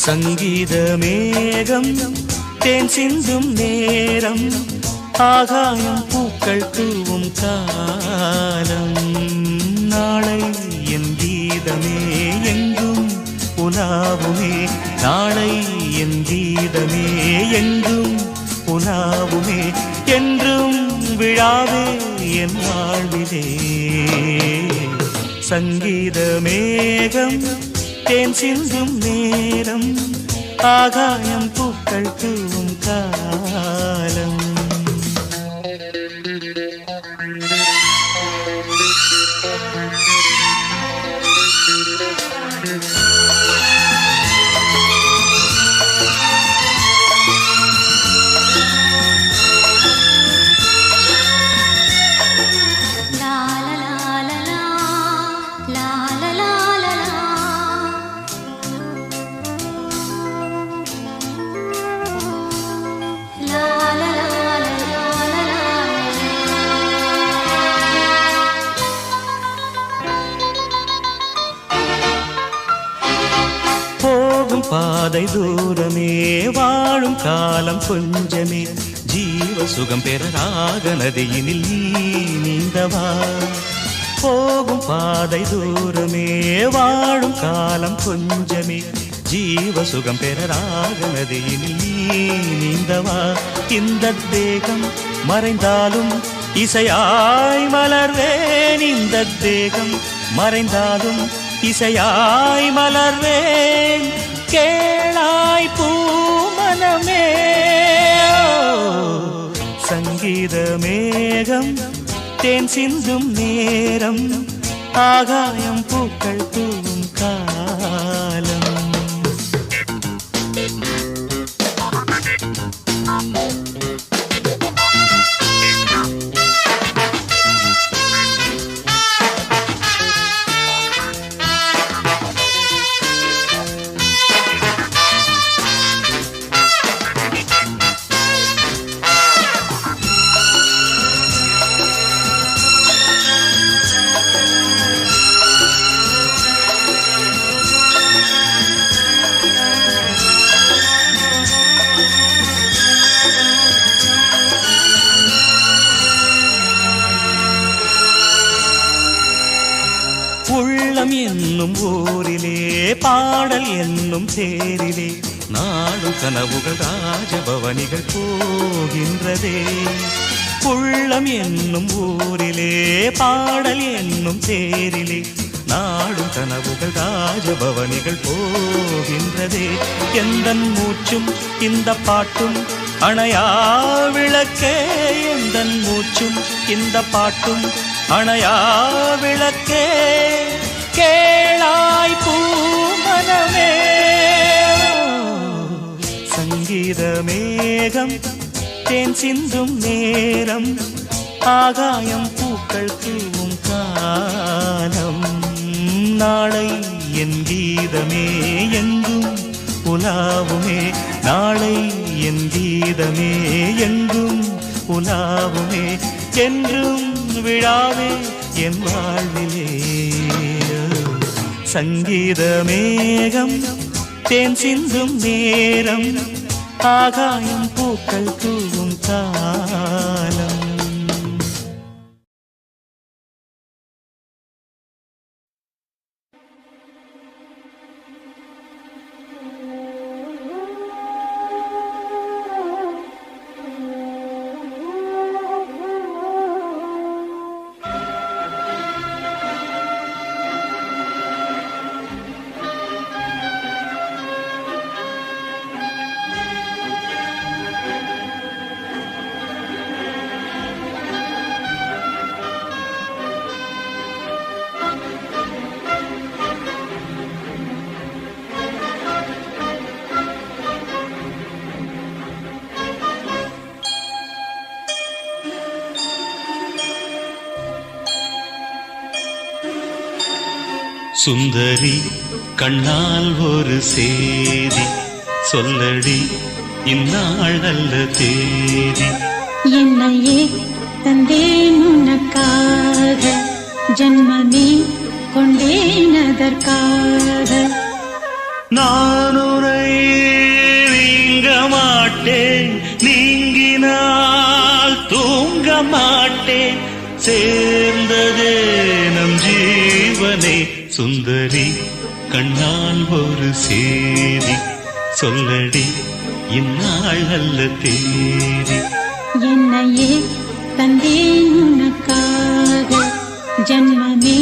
சங்கீத மேகம் தேன் சிந்தும் நேரம் ஆகாயம் பூக்கள் தூவும் காலம். நாளை என் கீதமே எங்கும் உலாவுமே. நாளை என் கீதமே எங்கும் உலாவுமே. என்றும் விழாவே என் வாழ்விலே. சங்கீத மேகம் தேன் சிந்தும் நேரம் ஆகாயம் பூக்கள் தூவும் காலம். பாதை தூரமே வாழும் காலம் கொஞ்சமே. ஜீவ சுகம் பெற ராக நதியினில் நீ நீந்தவா. போகும் பாதை தூரமே வாழும் காலம் கொஞ்சமே. ஜீவ சுகம் பெற ராக நதியினில் நீ நீந்தவா. இந்த தேகம் மறைந்தாலும் இசையாய் மலர்வேன். இந்த தேகம் மறைந்தாலும் இசையாய் மலர்வேன். கேளாய் பூமனமே. சங்கீத மேகம் தேன் சிந்தும் நேரம் ஆகாயம் பூக்கள் தூவும் காலம். உள்ளம் என்னும் ஊரிலே பாடல் என்னும் தேரிலே நாடும் நாடு கனவுகள் ராஜபவனிகள் போகின்றதே உள்ளம் என்னும் ஊரிலே பாடல் என்னும் தேரிலே நாடும் கனவுகள் ராஜபவனிகள் போகின்றதே எந்தன் மூச்சும் இந்த பாட்டும் அணையா விளக்கே எந்தன் மூச்சும் இந்த பாட்டும் அணையா விளக்கே கேளாய் பூமனமே சங்கீத மேகம் தேன் சிந்தும் நேரம் ஆகாயம் பூக்கள் தூவும் காலம் நாளை என் கீதமே எங்கும் உலாவுமே நாளை என் கீதமே எங்கும் உலாவுமே என்றும் விழாவே என் வாழ்விலே சங்கீத மேகம் தேன் சிந்தும் நேரம் ஆகாயம் பூக்கள் தூவும் காலம் சுந்தரி கண்ணால் ஒரு சேதி சொல்லடி இந்நாள் நல்ல தேதி என்னையே தந்தேன் உனக்காக ஜன்மமே கொண்டேன் அதற்காக நான் உரை நீங்க மாட்டேன் நீங்கினால் தூங்க மாட்டேன் சேர்ந்ததே நம் ஜீவனே சுந்தரி கண்ணால் ஒரு சேதி சொல்லடி இந்நாள் நல்ல தேதி என்னையே தந்தேன் உனக்காக ஜன்மமே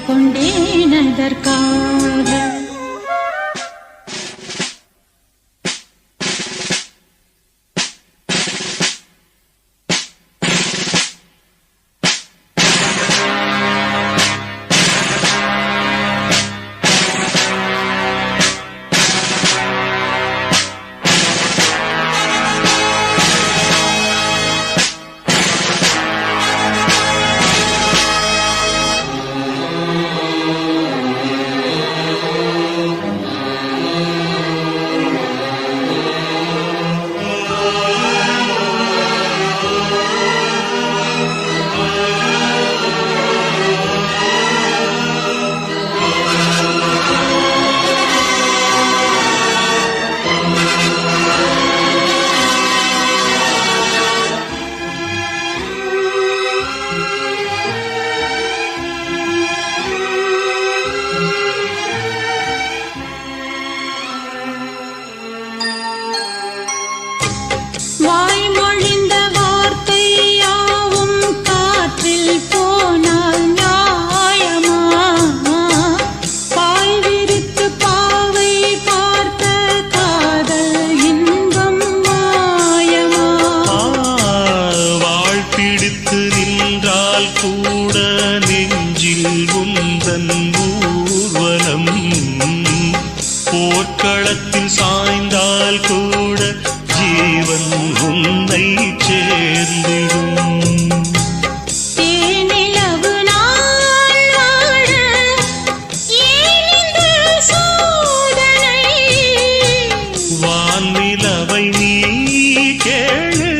கொண்டேன் அதற்காக போர்க்களத்தில் சாய்ந்தால் கூட ஜீவன் உன்னை சேர்ந்திடும் தேனிலவு நாள் வாழ ஏன் இந்த சோதனை வான்நிலவை நீ கேளு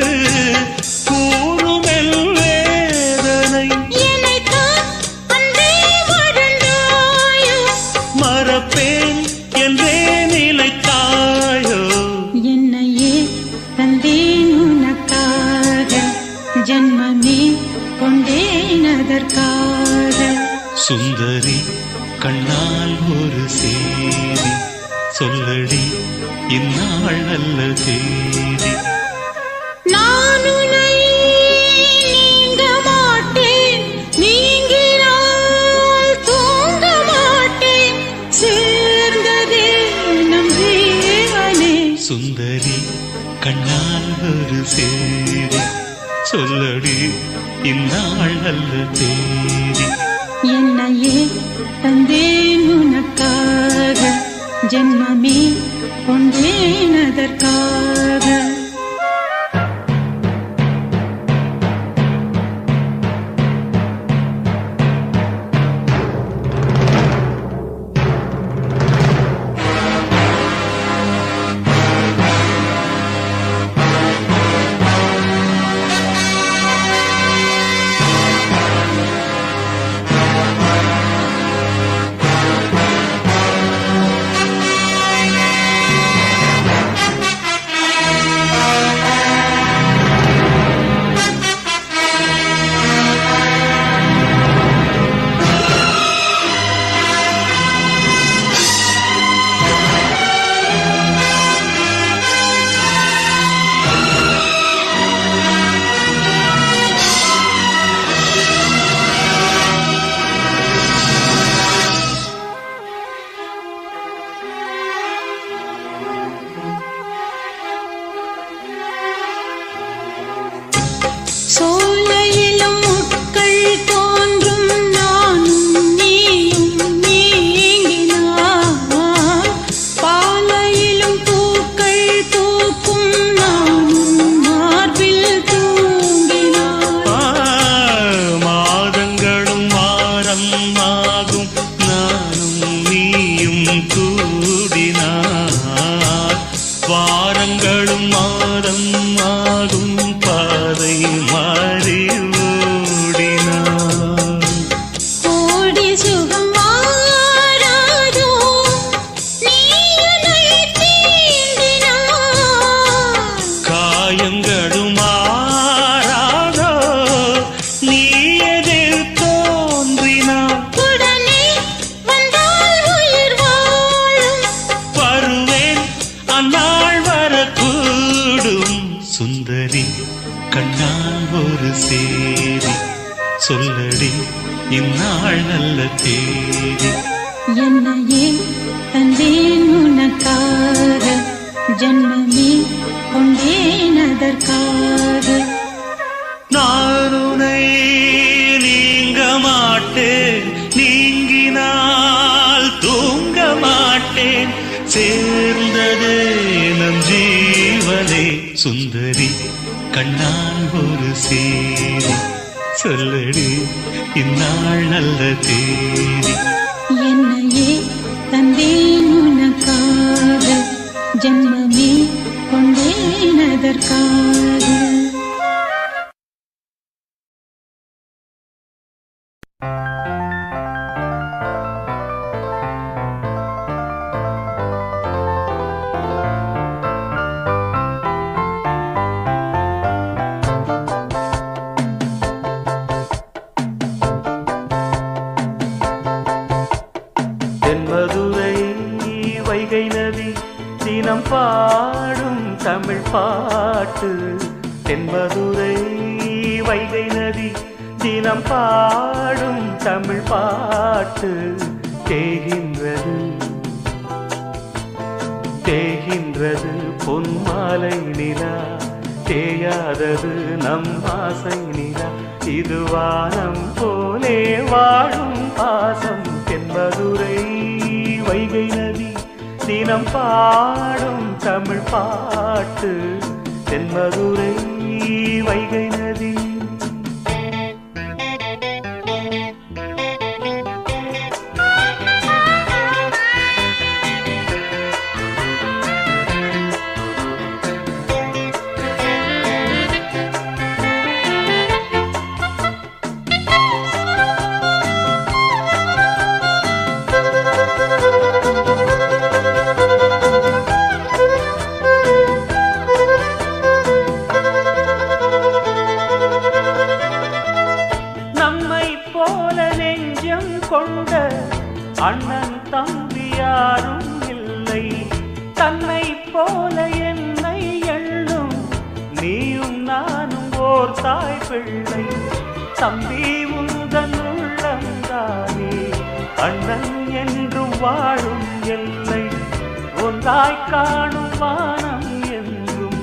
கூறுமெல் வேதனை என்னைத்தான் அன்றே மறந்தாயோ மறப்பேன் என்றே நிலைத்தாயோ என்னையே தந்தேன் உனக்காக ஜன்மமே கொண்டேன் அதற்காக சுந்தரி கண்ணால் ஒரு சேதி சொல்லடி இந்நாள் நல்ல தேதி. நான் உன்னை நீங்க மாட்டேன், நீங்கினால் தூங்க மாட்டேன், சேர்ந்ததே நம் ஜீவனே. சுந்தரி கண்ணால் ஒரு சேரி, சொல்லடி இந்நாள் நல்ல தேதி. என்னையே தந்தேன் உனக்காக, ஜென்மமே கொண்டேன் அதற்காக. சோலையிலும் முட்கள் தோன்றும், நானும் நீயும் நீங்கினார். பாலையிலும் பூக்கள் பூக்கும், நானும் மார்பில் தூங்கினார். மாதங்களும் வாரம் ஆகும், நானும் நீயும் கூடினார். வாரங்களும் மாதம் ஆகும், பாதை மாறி ஓடினார். கோடி சுகம் மாறாதோ, நீ என்னை தீண்டினாய். காயங்களும் மாறாதோ, நீ எதிர் தோன்றினார். உடனே வந்தால் உயிர் வாழும். வருவேன் அந்நாள் வரக்கூடும். சுந்தரி கண்ணால் ஒரு சேரி, சொல்லடி இந்நாள் நல்ல தேதி. என்னையே தந்தேன் உனக்காக, ஜென்மமே கொண்டேன் அதற்காக. நான் உன்னை நீங்க மாட்டேன், நீங்கினால் தூங்க மாட்டேன், சேர்ந்ததே நம் ஜீவனே. சுந்தரி கண்ணால் ஒரு சேரி, சொல்லடி இந்நாள் நல்ல தேதி. என்னையே தந்தேன் உனக்காக, ஜென்மமே கொண்டேன் அதற்காக. தென்மதுரை வைகை நதி தினம் பாடும் தமிழ் பாட்டு. தென்மதுரை வைகை நதி தினம் பாடும் தமிழ் பாட்டு. தேகின்றது தேகின்றது பொன்மாலை நிலா, தேயாதது நம் ஆசை நிலா. இது வானம் போலே வாழும் பாசம். தென்மதுரை வைகை நதி தினம் பாடும் தமிழ் பாட்டு. தென்மதுரை வைகை நதி. தாய் பிள்ளை தம்பி உந்தன் உள்ளந்தானே அண்ணன் என்றும் வாழும் எல்லை ஒன்றாய் காணும் வானம் என்றும்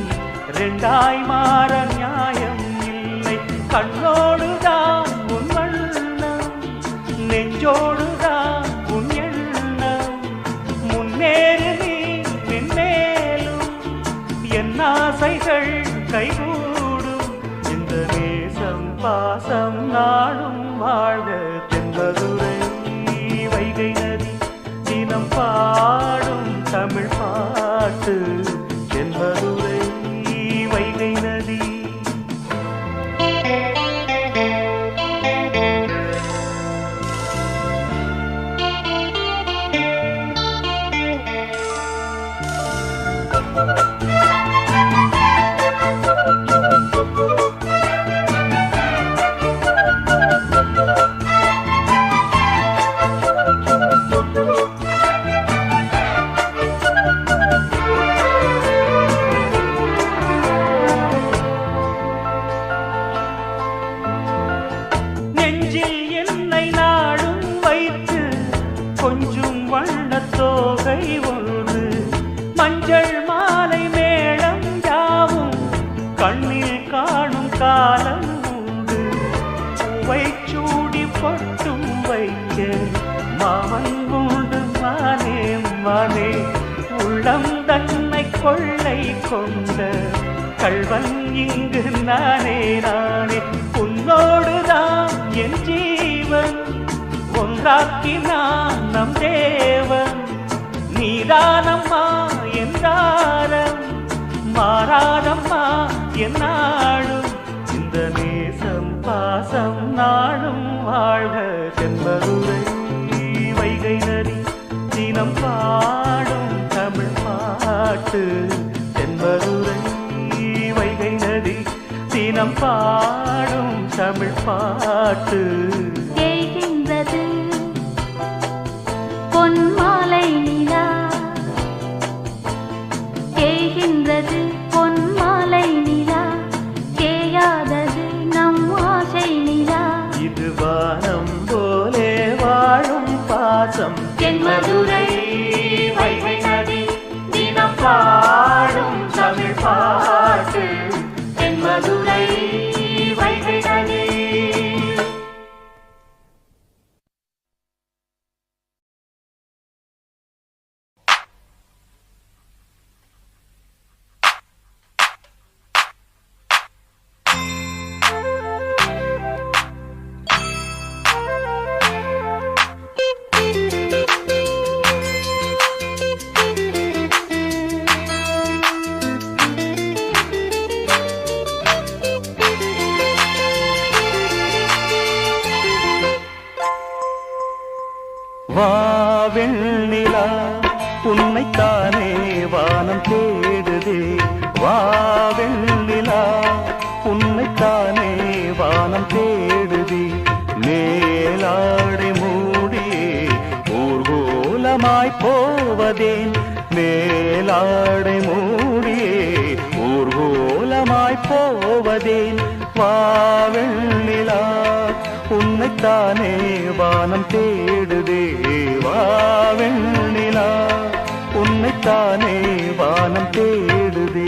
ரெண்டாய் மாற நியாயம் இல்லை கண்ணோடுதான் உன் வண்ணம் நெஞ்சோடுதான் உன் எண்ணம் முன்னேறு நீ மென்மேலும் என் ஆசைகள் கைகூடும் இந்த நேசம் பாசம் நாடும் வாழ்க தென்பதுரை வைகை நதி தினம் பாடும் தமிழ் பாட்டு தென்பதுரை வைகை நதி நெஞ்சில் என்னை நாடும் வைத்து கொஞ்சம் வண்ணத்தோகை ஒன்று மஞ்சள் மாலை மேளம் யாவும் கண்ணில் காணும் காலம் உண்டு பூவை சூடி பொட்டும் வைக்க மாமன் உண்டு மானே மானே உள்ளம் தன்னை கொள்ளை கொண்ட கள்வன் இங்கு நானே நானே உன்னோடுதான் என் ஜீவன் ஒன்றாக்கினான் நம் தேவன் நீதானம்மா என் தாரம் மாறாதம்மா என் நாடும் இந்த நேசம் பாசம் நாடும் வாழ்க தென்பதுரை வைகை நதி தினம் பாடும் தமிழ் பாட்டு தென்பதுரை வைகை நதி தினம் பாடும் தமிழ் பாட்டு தேய்கின்றது பொன்மாலை நிலா தேய்கின்றது பொன்மாலை நிலா தேயாதது நம் ஆசை நிலா இது வானம் போலே வாழும் பாசம் தென்மதுரை வைகை நதி தினம் பாடும் தமிழ் பாட்டு தென்மதுரை வைகை நதி வாவெண்ணிலா உன்னைத்தானே வானம் தேடுதே வாவெண்ணிலா உன்னைத்தானே வானம் தேடுதே மேலாடை மூடியே ஊர்கோலமாய் போவதேன் மேலாடை மூடியே ஊர்கோலமாய் போவதேன் வாவெண்ணிலா உன்னைத்தானே வானம் தேடுதே வாவெண்ணிலா உன்னைத்தானே வானம் தேடுதே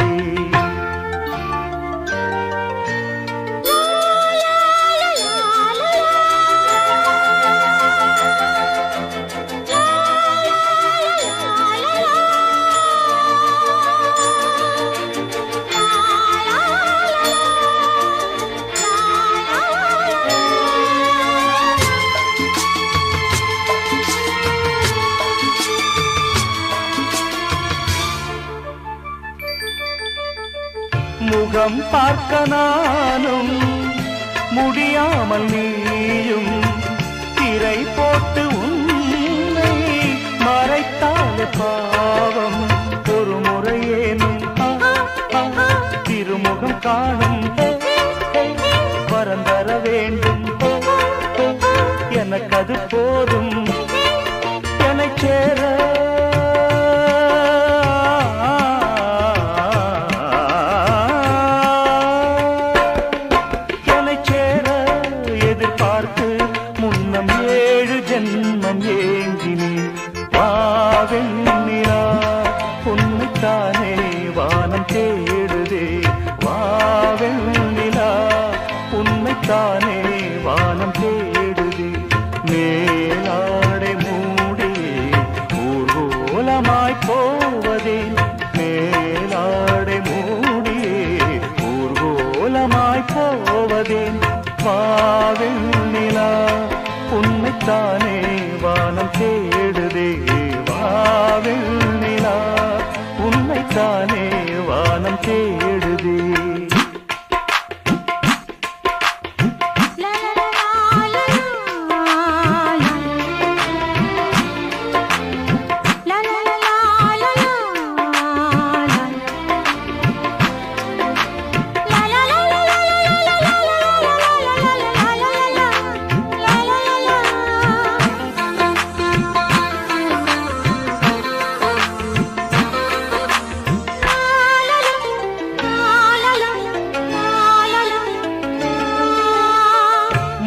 முகம் பார்க்க நானும் முடியாமல் நீயும் திரை போட்டு உன்னை மறைத்தாலே பாவம் ஒரு முறையேனும் திருமுகம் காணும் வரந்தர வேண்டும் எனக்கு அது போதும் எனச் சேர வானம் தேடுதே.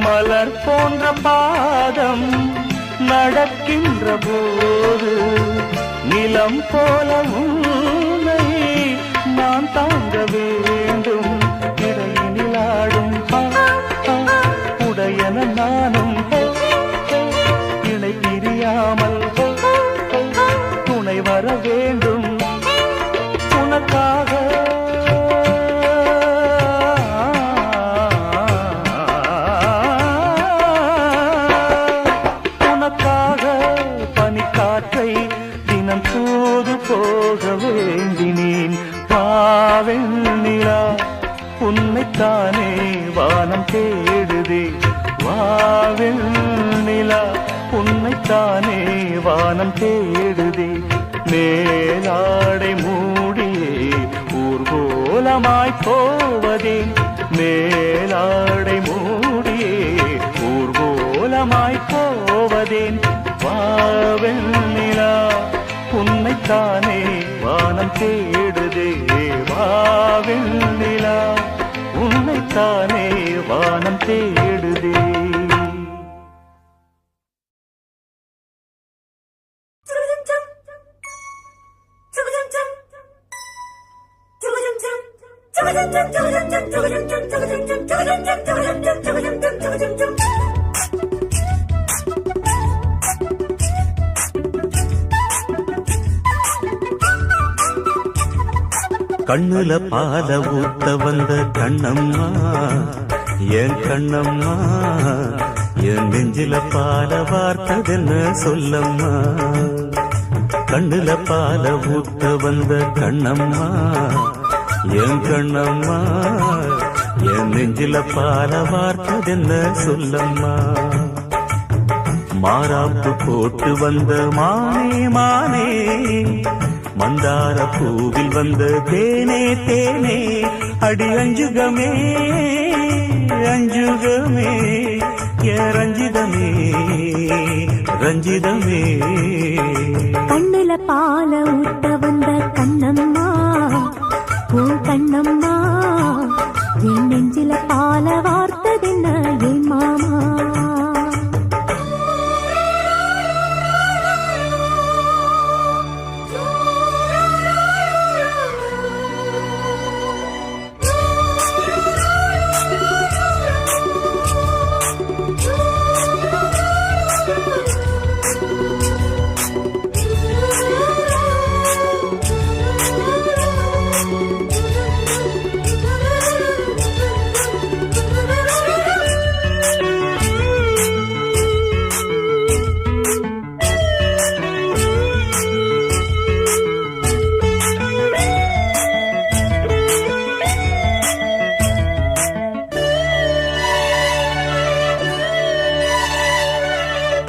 மலர் போன்ற பாதம் நடக்கின்ற போது நிலம் போல உன்னை நான் தாங்க வேண்டும். இடையினில் ஆடும் உடையன நானும் இணை பிரியாமல் துணை வர வேண்டும் உனக்காக. தினம் தூது போக வேண்டினேன் வாவெண்ணிலா உன்னைத்தானே வானம் தேடுதே. வாவெண்ணிலா உன்னைத்தானே வானம் தேடுதே. மேலாடை மூடியே ஊர்கோலமாய் போவதே. மேலாடை மூடியே ஊர்கோலமாய் போவதேன். வாவெண்ணிலா உன்னைத்தானே வானம் தேடுதே. வாவெண்ணிலா உன்னைத்தானே வானம் தேடுதே. கண்ணுல பால ஊத்த வந்த கண்ணம்மா என் கண்ணம்மா, என் நெஞ்சில பால வார்த்ததென்ன சொல்லம்மா. கண்ணுல பால ஊத்த வந்த கண்ணம்மா என் கண்ணம்மா, என் நெஞ்சில பால வார்த்ததென்ன சொல்லம்மா. மாறாப்பு போட்டு வந்த மானே மானே, மந்தார பூவில் வந்த தேனே தேனே, அடி அஞ்சுகமே அஞ்சுகமே ஏ ரஞ்சிதமே ரஞ்சிதமே. கண்ணுல பால ஊட்ட வந்த கண்ணம்மா ஓ கண்ணம்மா, என் நெஞ்சில பால வார்த்ததென்ன என் மாமா.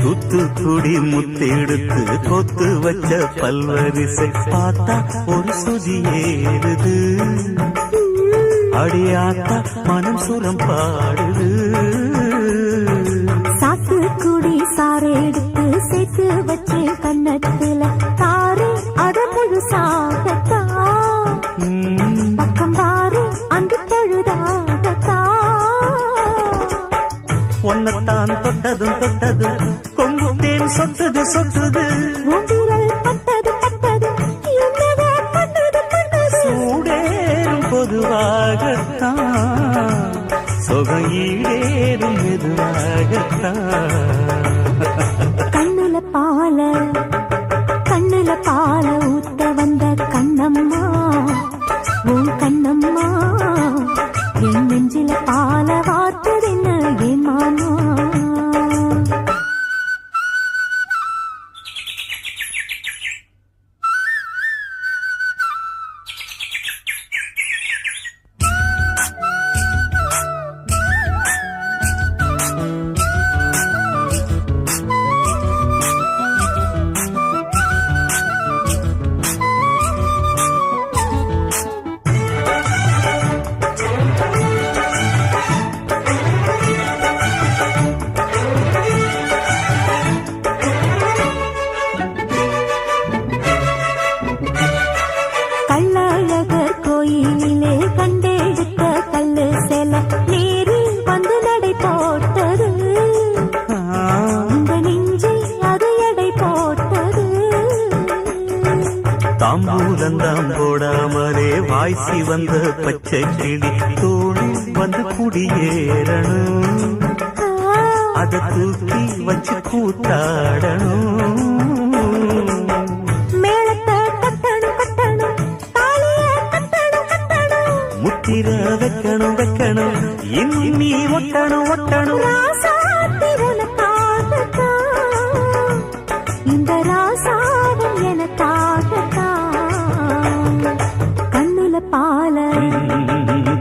தூத்துக்குடி முத்தெடுத்து கொத்து வச்ச பல்வரிசை பார்த்தா ஒரு சுதி ஏறுது. அடியாத்தா மனம் சுரம் பாடுது. சாத்துக்குடி சாரை எடுத்து சேர்த்து வச்சு கண்ணத்துல தாரு அட முழுசாகத்தா, பக்கம் பாரு அந்த பழுதாகத்தா. ஒன்னத்தான் தொட்டதும் தொட்டதும் கொங்கு தேன் சொட்டுது சொட்டுது. பட்டது பட்டது என்னவோ பண்ணது பண்ணது. சூடேறும் பொதுவாகத்தான், சொகம் ஈடேறும் மெதுவாகத்தான். கண்ணுல பால ஊத்த வந்த கண்ணம்மா உன் கண்ணம்மா, என் நெஞ்சில பால வார்த்ததென்ன என் மாமா. பேசாமலே வாய்ச்சி வந்த பச்சை கிளி தோளில் வந்து குடியேறணும், அதை தூக்கி வச்சு கூத்தாடணும். மேளத்தை கட்டணும் கட்டணும், தாலிய கட்டணும் கட்டணும், முத்திர வைக்கணும் வைக்கணும், இன்னும் நீ ஒட்டணும் ஒட்டணும். ராசாத்திரனுக்காகத்தான், இந்த ராசாவும் எனக்காகத்தான். கண்ணுல பால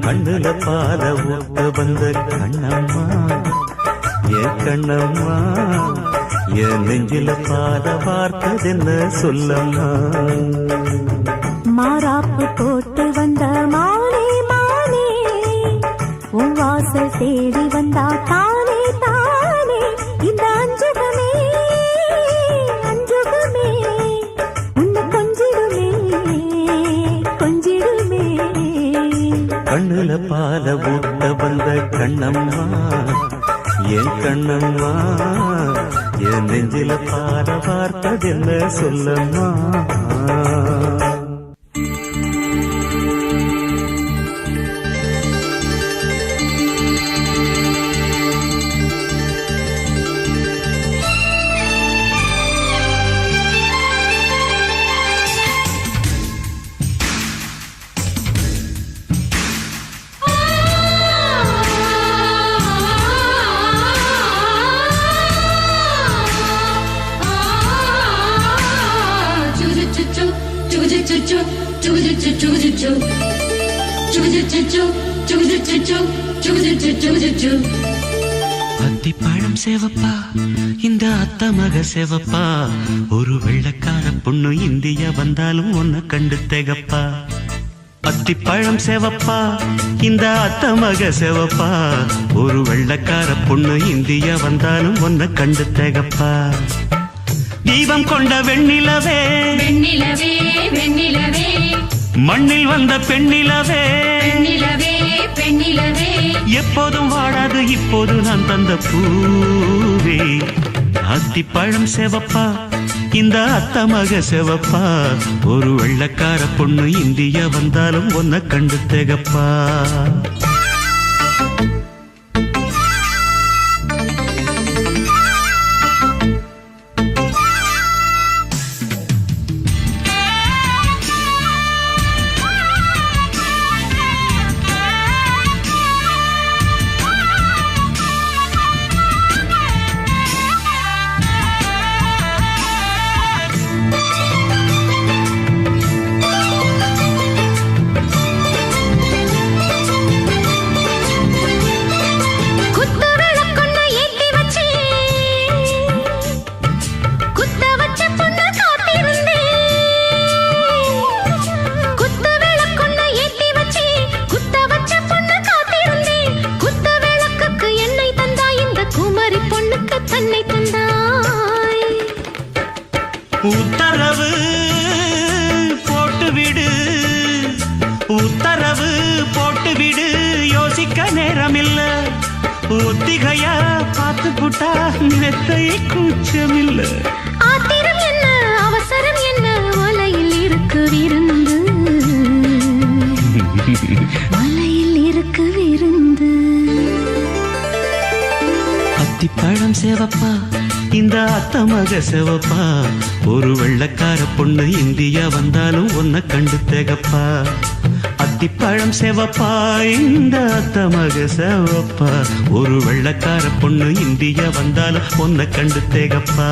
கண்ணுல பால ஊத்த வந்த கண்ணம்மா, என் கண்ணம்மா, என் நெஞ்சில பால பார்த்ததென்ன சொல்லம்மா. மாறாப்பு போட்டு வந்த மானே மானே, உன் வாசல் தேடி வந்தா தானே தானே. இந்த அஞ்சுகமே அஞ்சுகமே, உன்னை கொஞ்சிடுமே கொஞ்சிடுமே. கண்ணுல பால ஊத்த வந்த கண்ணம்மா, என் கண்ணம்மா, என் நெஞ்சில பால பார்த்ததென்ன சொல்லம்மா. அத்திப்பழம் சேவப்பா, இந்த அத்த மக சேவப்பா, ஒரு வெள்ளக்கார பொண்ணு இந்தியா வந்தாலும் உன்னை கண்டு திகப்பா. அத்திப்பழம் சேவப்பா, இந்த அத்த மக சேவப்பா, ஒரு வெள்ளக்கார பொண்ணு இந்தியா வந்தாலும் உன்னை கண்டு திகப்பா. தீபம் கொண்ட வெண்ணிலவே வெண்ணிலவே வெண்ணிலவே மண்ணில் வந்த பெண்ணிலவே பெண்ணிலவே பெண்ணிலவே எப்போதும் வாடாது இப்போது நான் தந்த பூவே. அத்திப்பழம் சேவப்பா, இந்த அத்த மக சேவப்பா, ஒரு வெள்ளக்கார பொண்ணு இந்தியா வந்தாலும் உன்னை கண்டு திகப்பா. உத்தரவு போட்டுவிடு, உத்தரவு போட்டுவிடு, யோசிக்க நேரமில்ல. ஒத்திகையா பார்த்து புட்டா மெத்தை கூச்சமில்ல. ஆத்திரம் என்ன அவசரம் என்ன, வலையில் இருக்கு விருந்து, வலையில் இருக்கு விருந்து. அத்திப்பழம் சேவப்பா, இந்த அத்த மக சேவப்பா, ஒரு வெள்ளக்கார பொண்ணு இந்தியா வந்தாலும் உன்னை கண்டு திகப்பா. அத்திப்பழம் சேவப்பா, இந்த அத்த மக சேவப்பா, ஒரு வெள்ளக்கார பொண்ணு இந்தியா வந்தாலும் உன்னை கண்டு திகப்பா.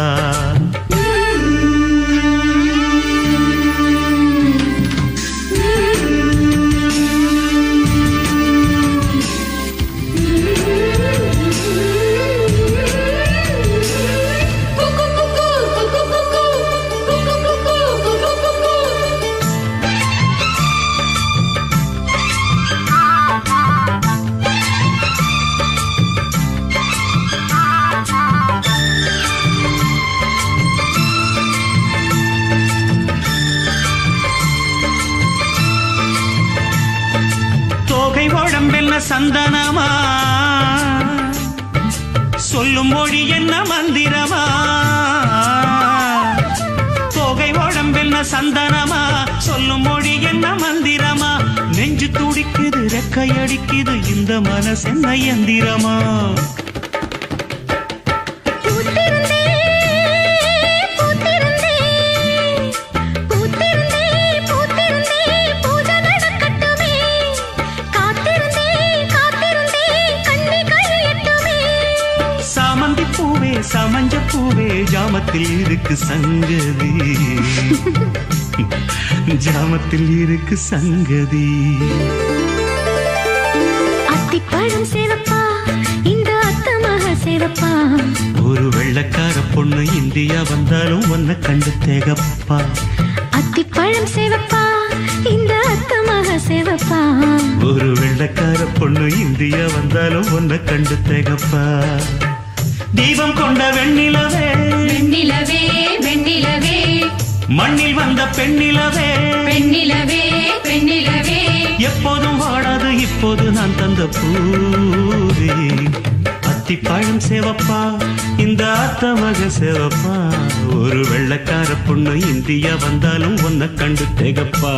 சந்தனமா சொல்லும் மொழி என்ன மந்திரமா, தோகை உடம்பில் என்ன சந்தனமா சொல்லும் மொழி என்ன மந்திரமா நெஞ்சு துடிக்குது ரெக்கையடிக்குது இந்த மனசு என்ன எந்திரமா சமஞ்ச பூவே ஜாமத்தில் இருக்கு சங்கதி ஜாமத்தில் இருக்கு சங்கதி அத்திப்பழம் சேவப்பா இந்த அத்தமாக சேவப்பா ஒரு வெள்ளக்கார பொண்ணு இந்தியா வந்தாலும் ஒன்ன கண்டு தேகப்பா அத்திப்பழம் சேவப்பா இந்த அத்தமாக சேவப்பா ஒரு வெள்ளக்கார பொண்ணு இந்தியா வந்தாலும் ஒன்ன கண்டு தேகப்பா தீபம் கொண்ட வெண்ணிலவே வெண்ணிலவே வெண்ணிலவே மண்ணில் வந்த பெண்ணிலவே பெண்ணிலவே பெண்ணிலவே எப்போதும் வாடாது இப்போது நான் தந்த பூவே அத்திப்பழம் சேவப்பா இந்த அத்தமக சேவப்பா ஒரு வெள்ளக்கார பொண்ணு இந்தியா வந்தாலும் ஒன்ன கண்டு தேகப்பா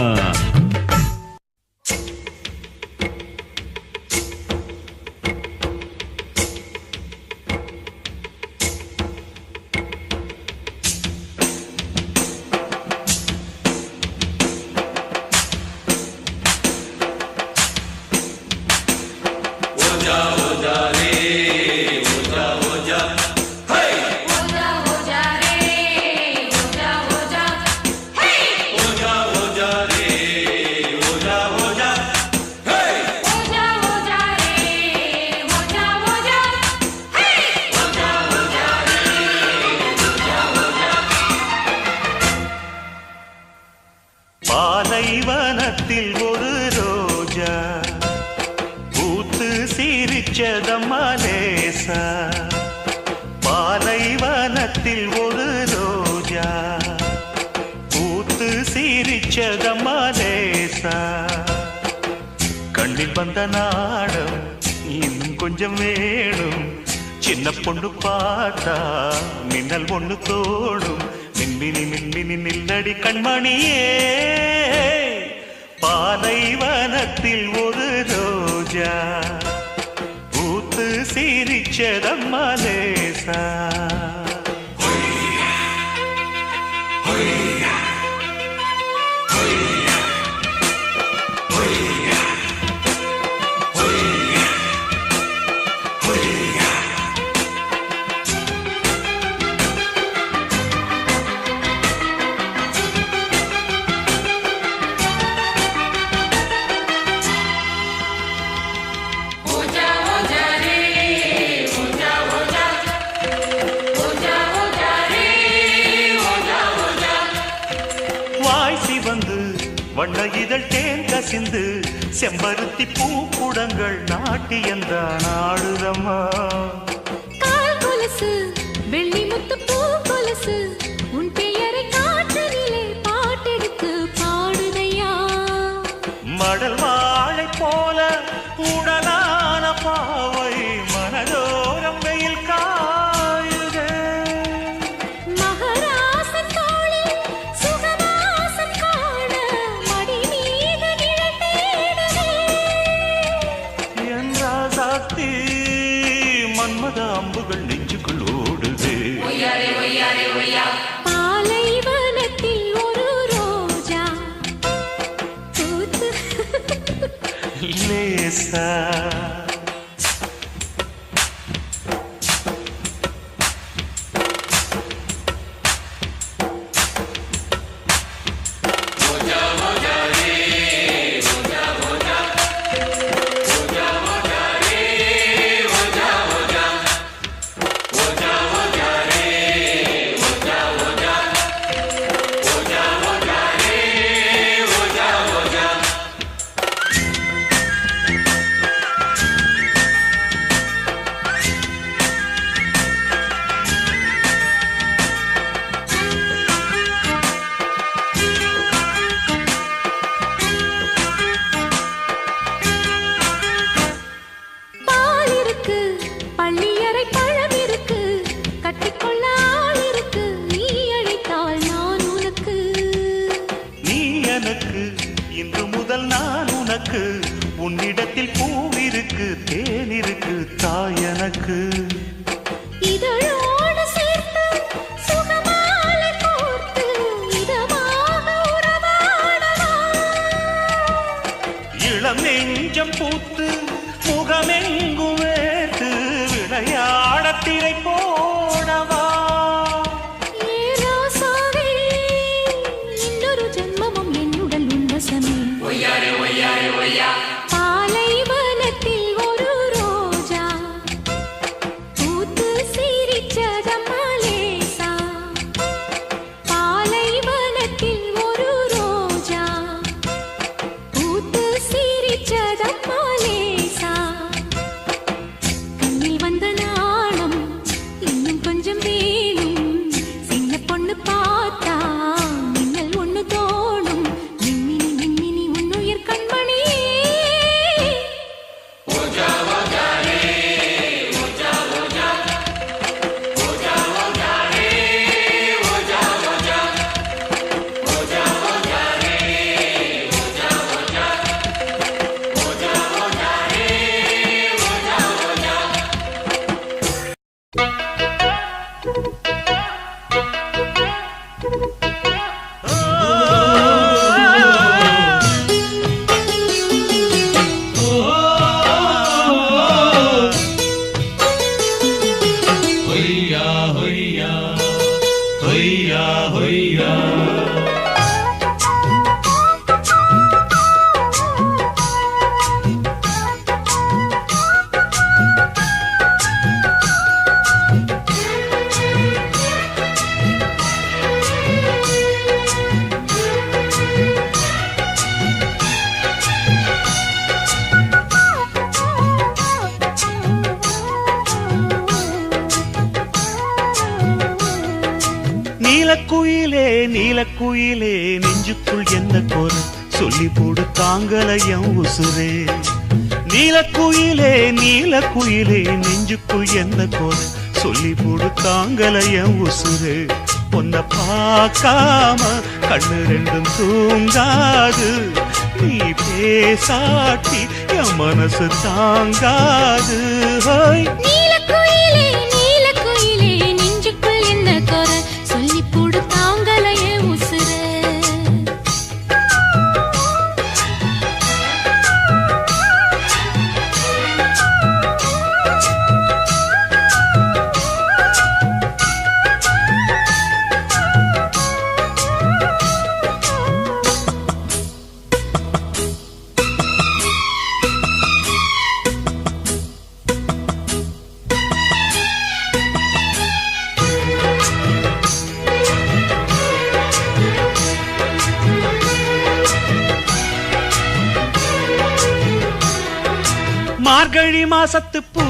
பாலைவனத்தில் ஒரு ரோஜா பூத்து சிரிச்சதம்மா லேசா பாலைவனத்தில் ஒரு ரோஜா பூத்து சிரிச்சதம்மா லேசா கண்ணில் வந்த நாடம் இன்னும் கொஞ்சம் வேணும் சின்ன பொண்ணு பார்த்தா மின்னல் ஒண்ணு தோடும் மின்மினி மின்மினி நில்லடி கண்மணியே பாலைவனத்தில் ஒரு ரோஜா பூத்து சிரிச்சதம்மா லேசா வண்ண இதழ் தேன் கசிந்து செம்பருத்தி பூக்குடங்கள் நாட்டியந்தான் ஆடுதம்மா கால் கொலுசு வெள்ளி முத்து பூ கொலுசு உன் பெயரை காற்றினிலே பாட்டெடுத்து பாடுதையா மடல் வாழை போல உடலான பாவை மனதோரம் வெயில் காயுதே மகராசன் தோளில் சுகவாசம் காண மடி மீது நிழல் தேடுதே என் ராசாத்தி மன்மத அம்புகள் நெஞ்சுக்குள் ஓடுதே பாலைவனத்தில் ஒரு ரோஜா பூத்து லேசா எனக்கு உன்னிடத்தில் பூவிருக்கு தேனிருக்கு தாயனக்கு இதழோடு சேர்த்து சுகமாலை கோர்த்து இதமாக உறவாடவா இளம் நெஞ்சம் பூத்து முகமெங்கு வேர்த்து விளையாட திரை போடவா ஏராசாவே இன்னொரு ஜென்மமும் என்னுடன் உன்வசமே பாலைவனத்தில் ஒரு ரோஜா பூத்து சிரிச்சதம்மா லேசா பாலைவனத்தில் ஒரு ரோஜா பூத்து சிரிச்சதம்மா லேசா கண்ணில் வந்த நாணம் இன்னும் கொஞ்சம் வேணும் சின்ன பொண்ணு பார்த்தா மின்னல் ஒண்ணு தோணும் மின்மினி மின்மினி உன்னுயிர் கண்மணி நீலக்குயிலே நீலக்குயிலே நெஞ்சுக்குள் என்ன கோர சொல்லி போடு தாங்கலையம் உசுரே நீலக்குயிலே நீலக்குயிலே நெஞ்சுக்குள் என்ன கோர சொல்லி போடு தாங்கலையம் உசுரே பொன்ன பார்க்காம கண்ணு ரெண்டும் தூங்காது நீ பேசாட்டி என் மனசு தாங்காது ஹோய் நீலக்குயிலே நீலக்குயிலே நெஞ்சுக்குள் என்ன குறை சொல்லி போடு தாங்கலையே உசுர மார்கழி மாசத்து பூ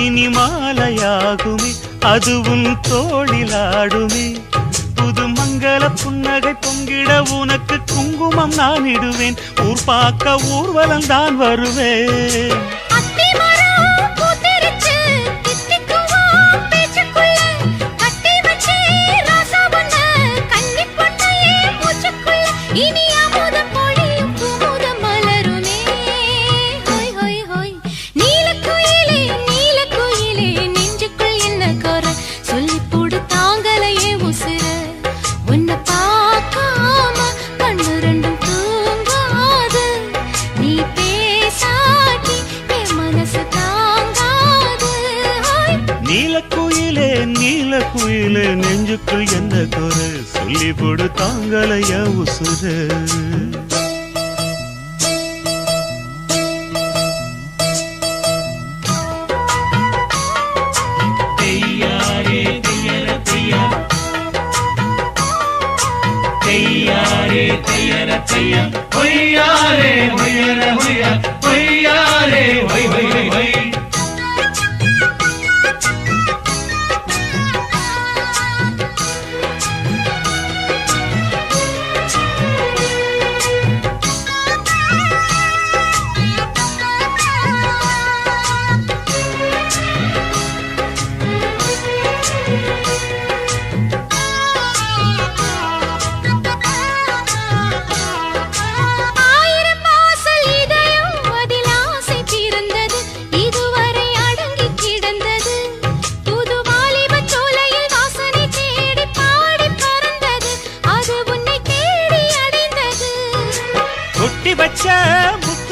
இனி மாலையாகுமே அதுவும் தோளிலாடுமே புது மங்கள புன்னகை பொங்கிட உனக்கு குங்குமம் நான் இடுவேன் ஊர் பார்க்க ஊர்வலம் தான் வருவேன் அத்தி மரம் பூத்திருச்சு தித்திக்குவா பேச்சுக்குள்ள கட்டி வச்சே ராசா பொண்ண கன்னி பொண்ணையே மூச்சுக்குள்ள இனி அமுதம் பொழியும் குமுதம் மலருமே ஹோய் ஹோய் ஹோய் நீலக்குயிலே நீலக்குயிலே நெஞ்சுக்குள் என்ன குறை சொல்லி போடு தாங்கலையே உசுர உன்னை பார்க்காம கண்ணு ரெண்டும் தூங்காது நீ பேசாட்டி என் மனசு தாங்காது ஹோய் நீலக்குயிலே நீலக்குயிலே நெஞ்சுக்குள் என்ன குறை சொல்லி போடு தாங்கலைய உசுர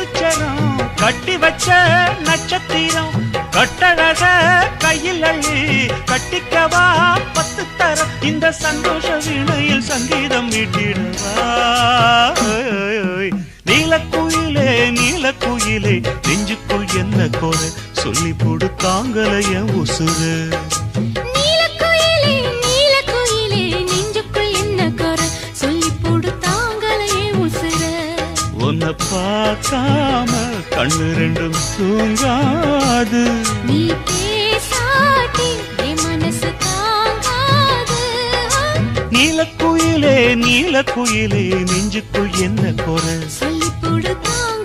முத்துச்சரம் கட்டி வச்ச நட்சத்திரம் கட்டழக கையில் அள்ளி கட்டிக்கவா 10 தரம் இந்த சந்தோஷ வீணையில் சங்கீதம் மீட்டிடவா நீலக்குயிலே நீலக்குயிலே நெஞ்சுக்குள் என்ன கோர சொல்லி போடு தாங்கலைய உசுறு நீலக்குயிலே நீலக்குயிலே நெஞ்சுக்குள் என்ன குறை சொல்லி போடு தாங்கலையே உசுர உன்னை பார்க்காம கண்ணு ரெண்டும் தூங்காது நீ பேசாட்டி என் மனசு தாங்காது நீலக்குயிலே நீலக்குயிலே நெஞ்சுக்குள் என்ன குறை சொல்லி போடு தாங்க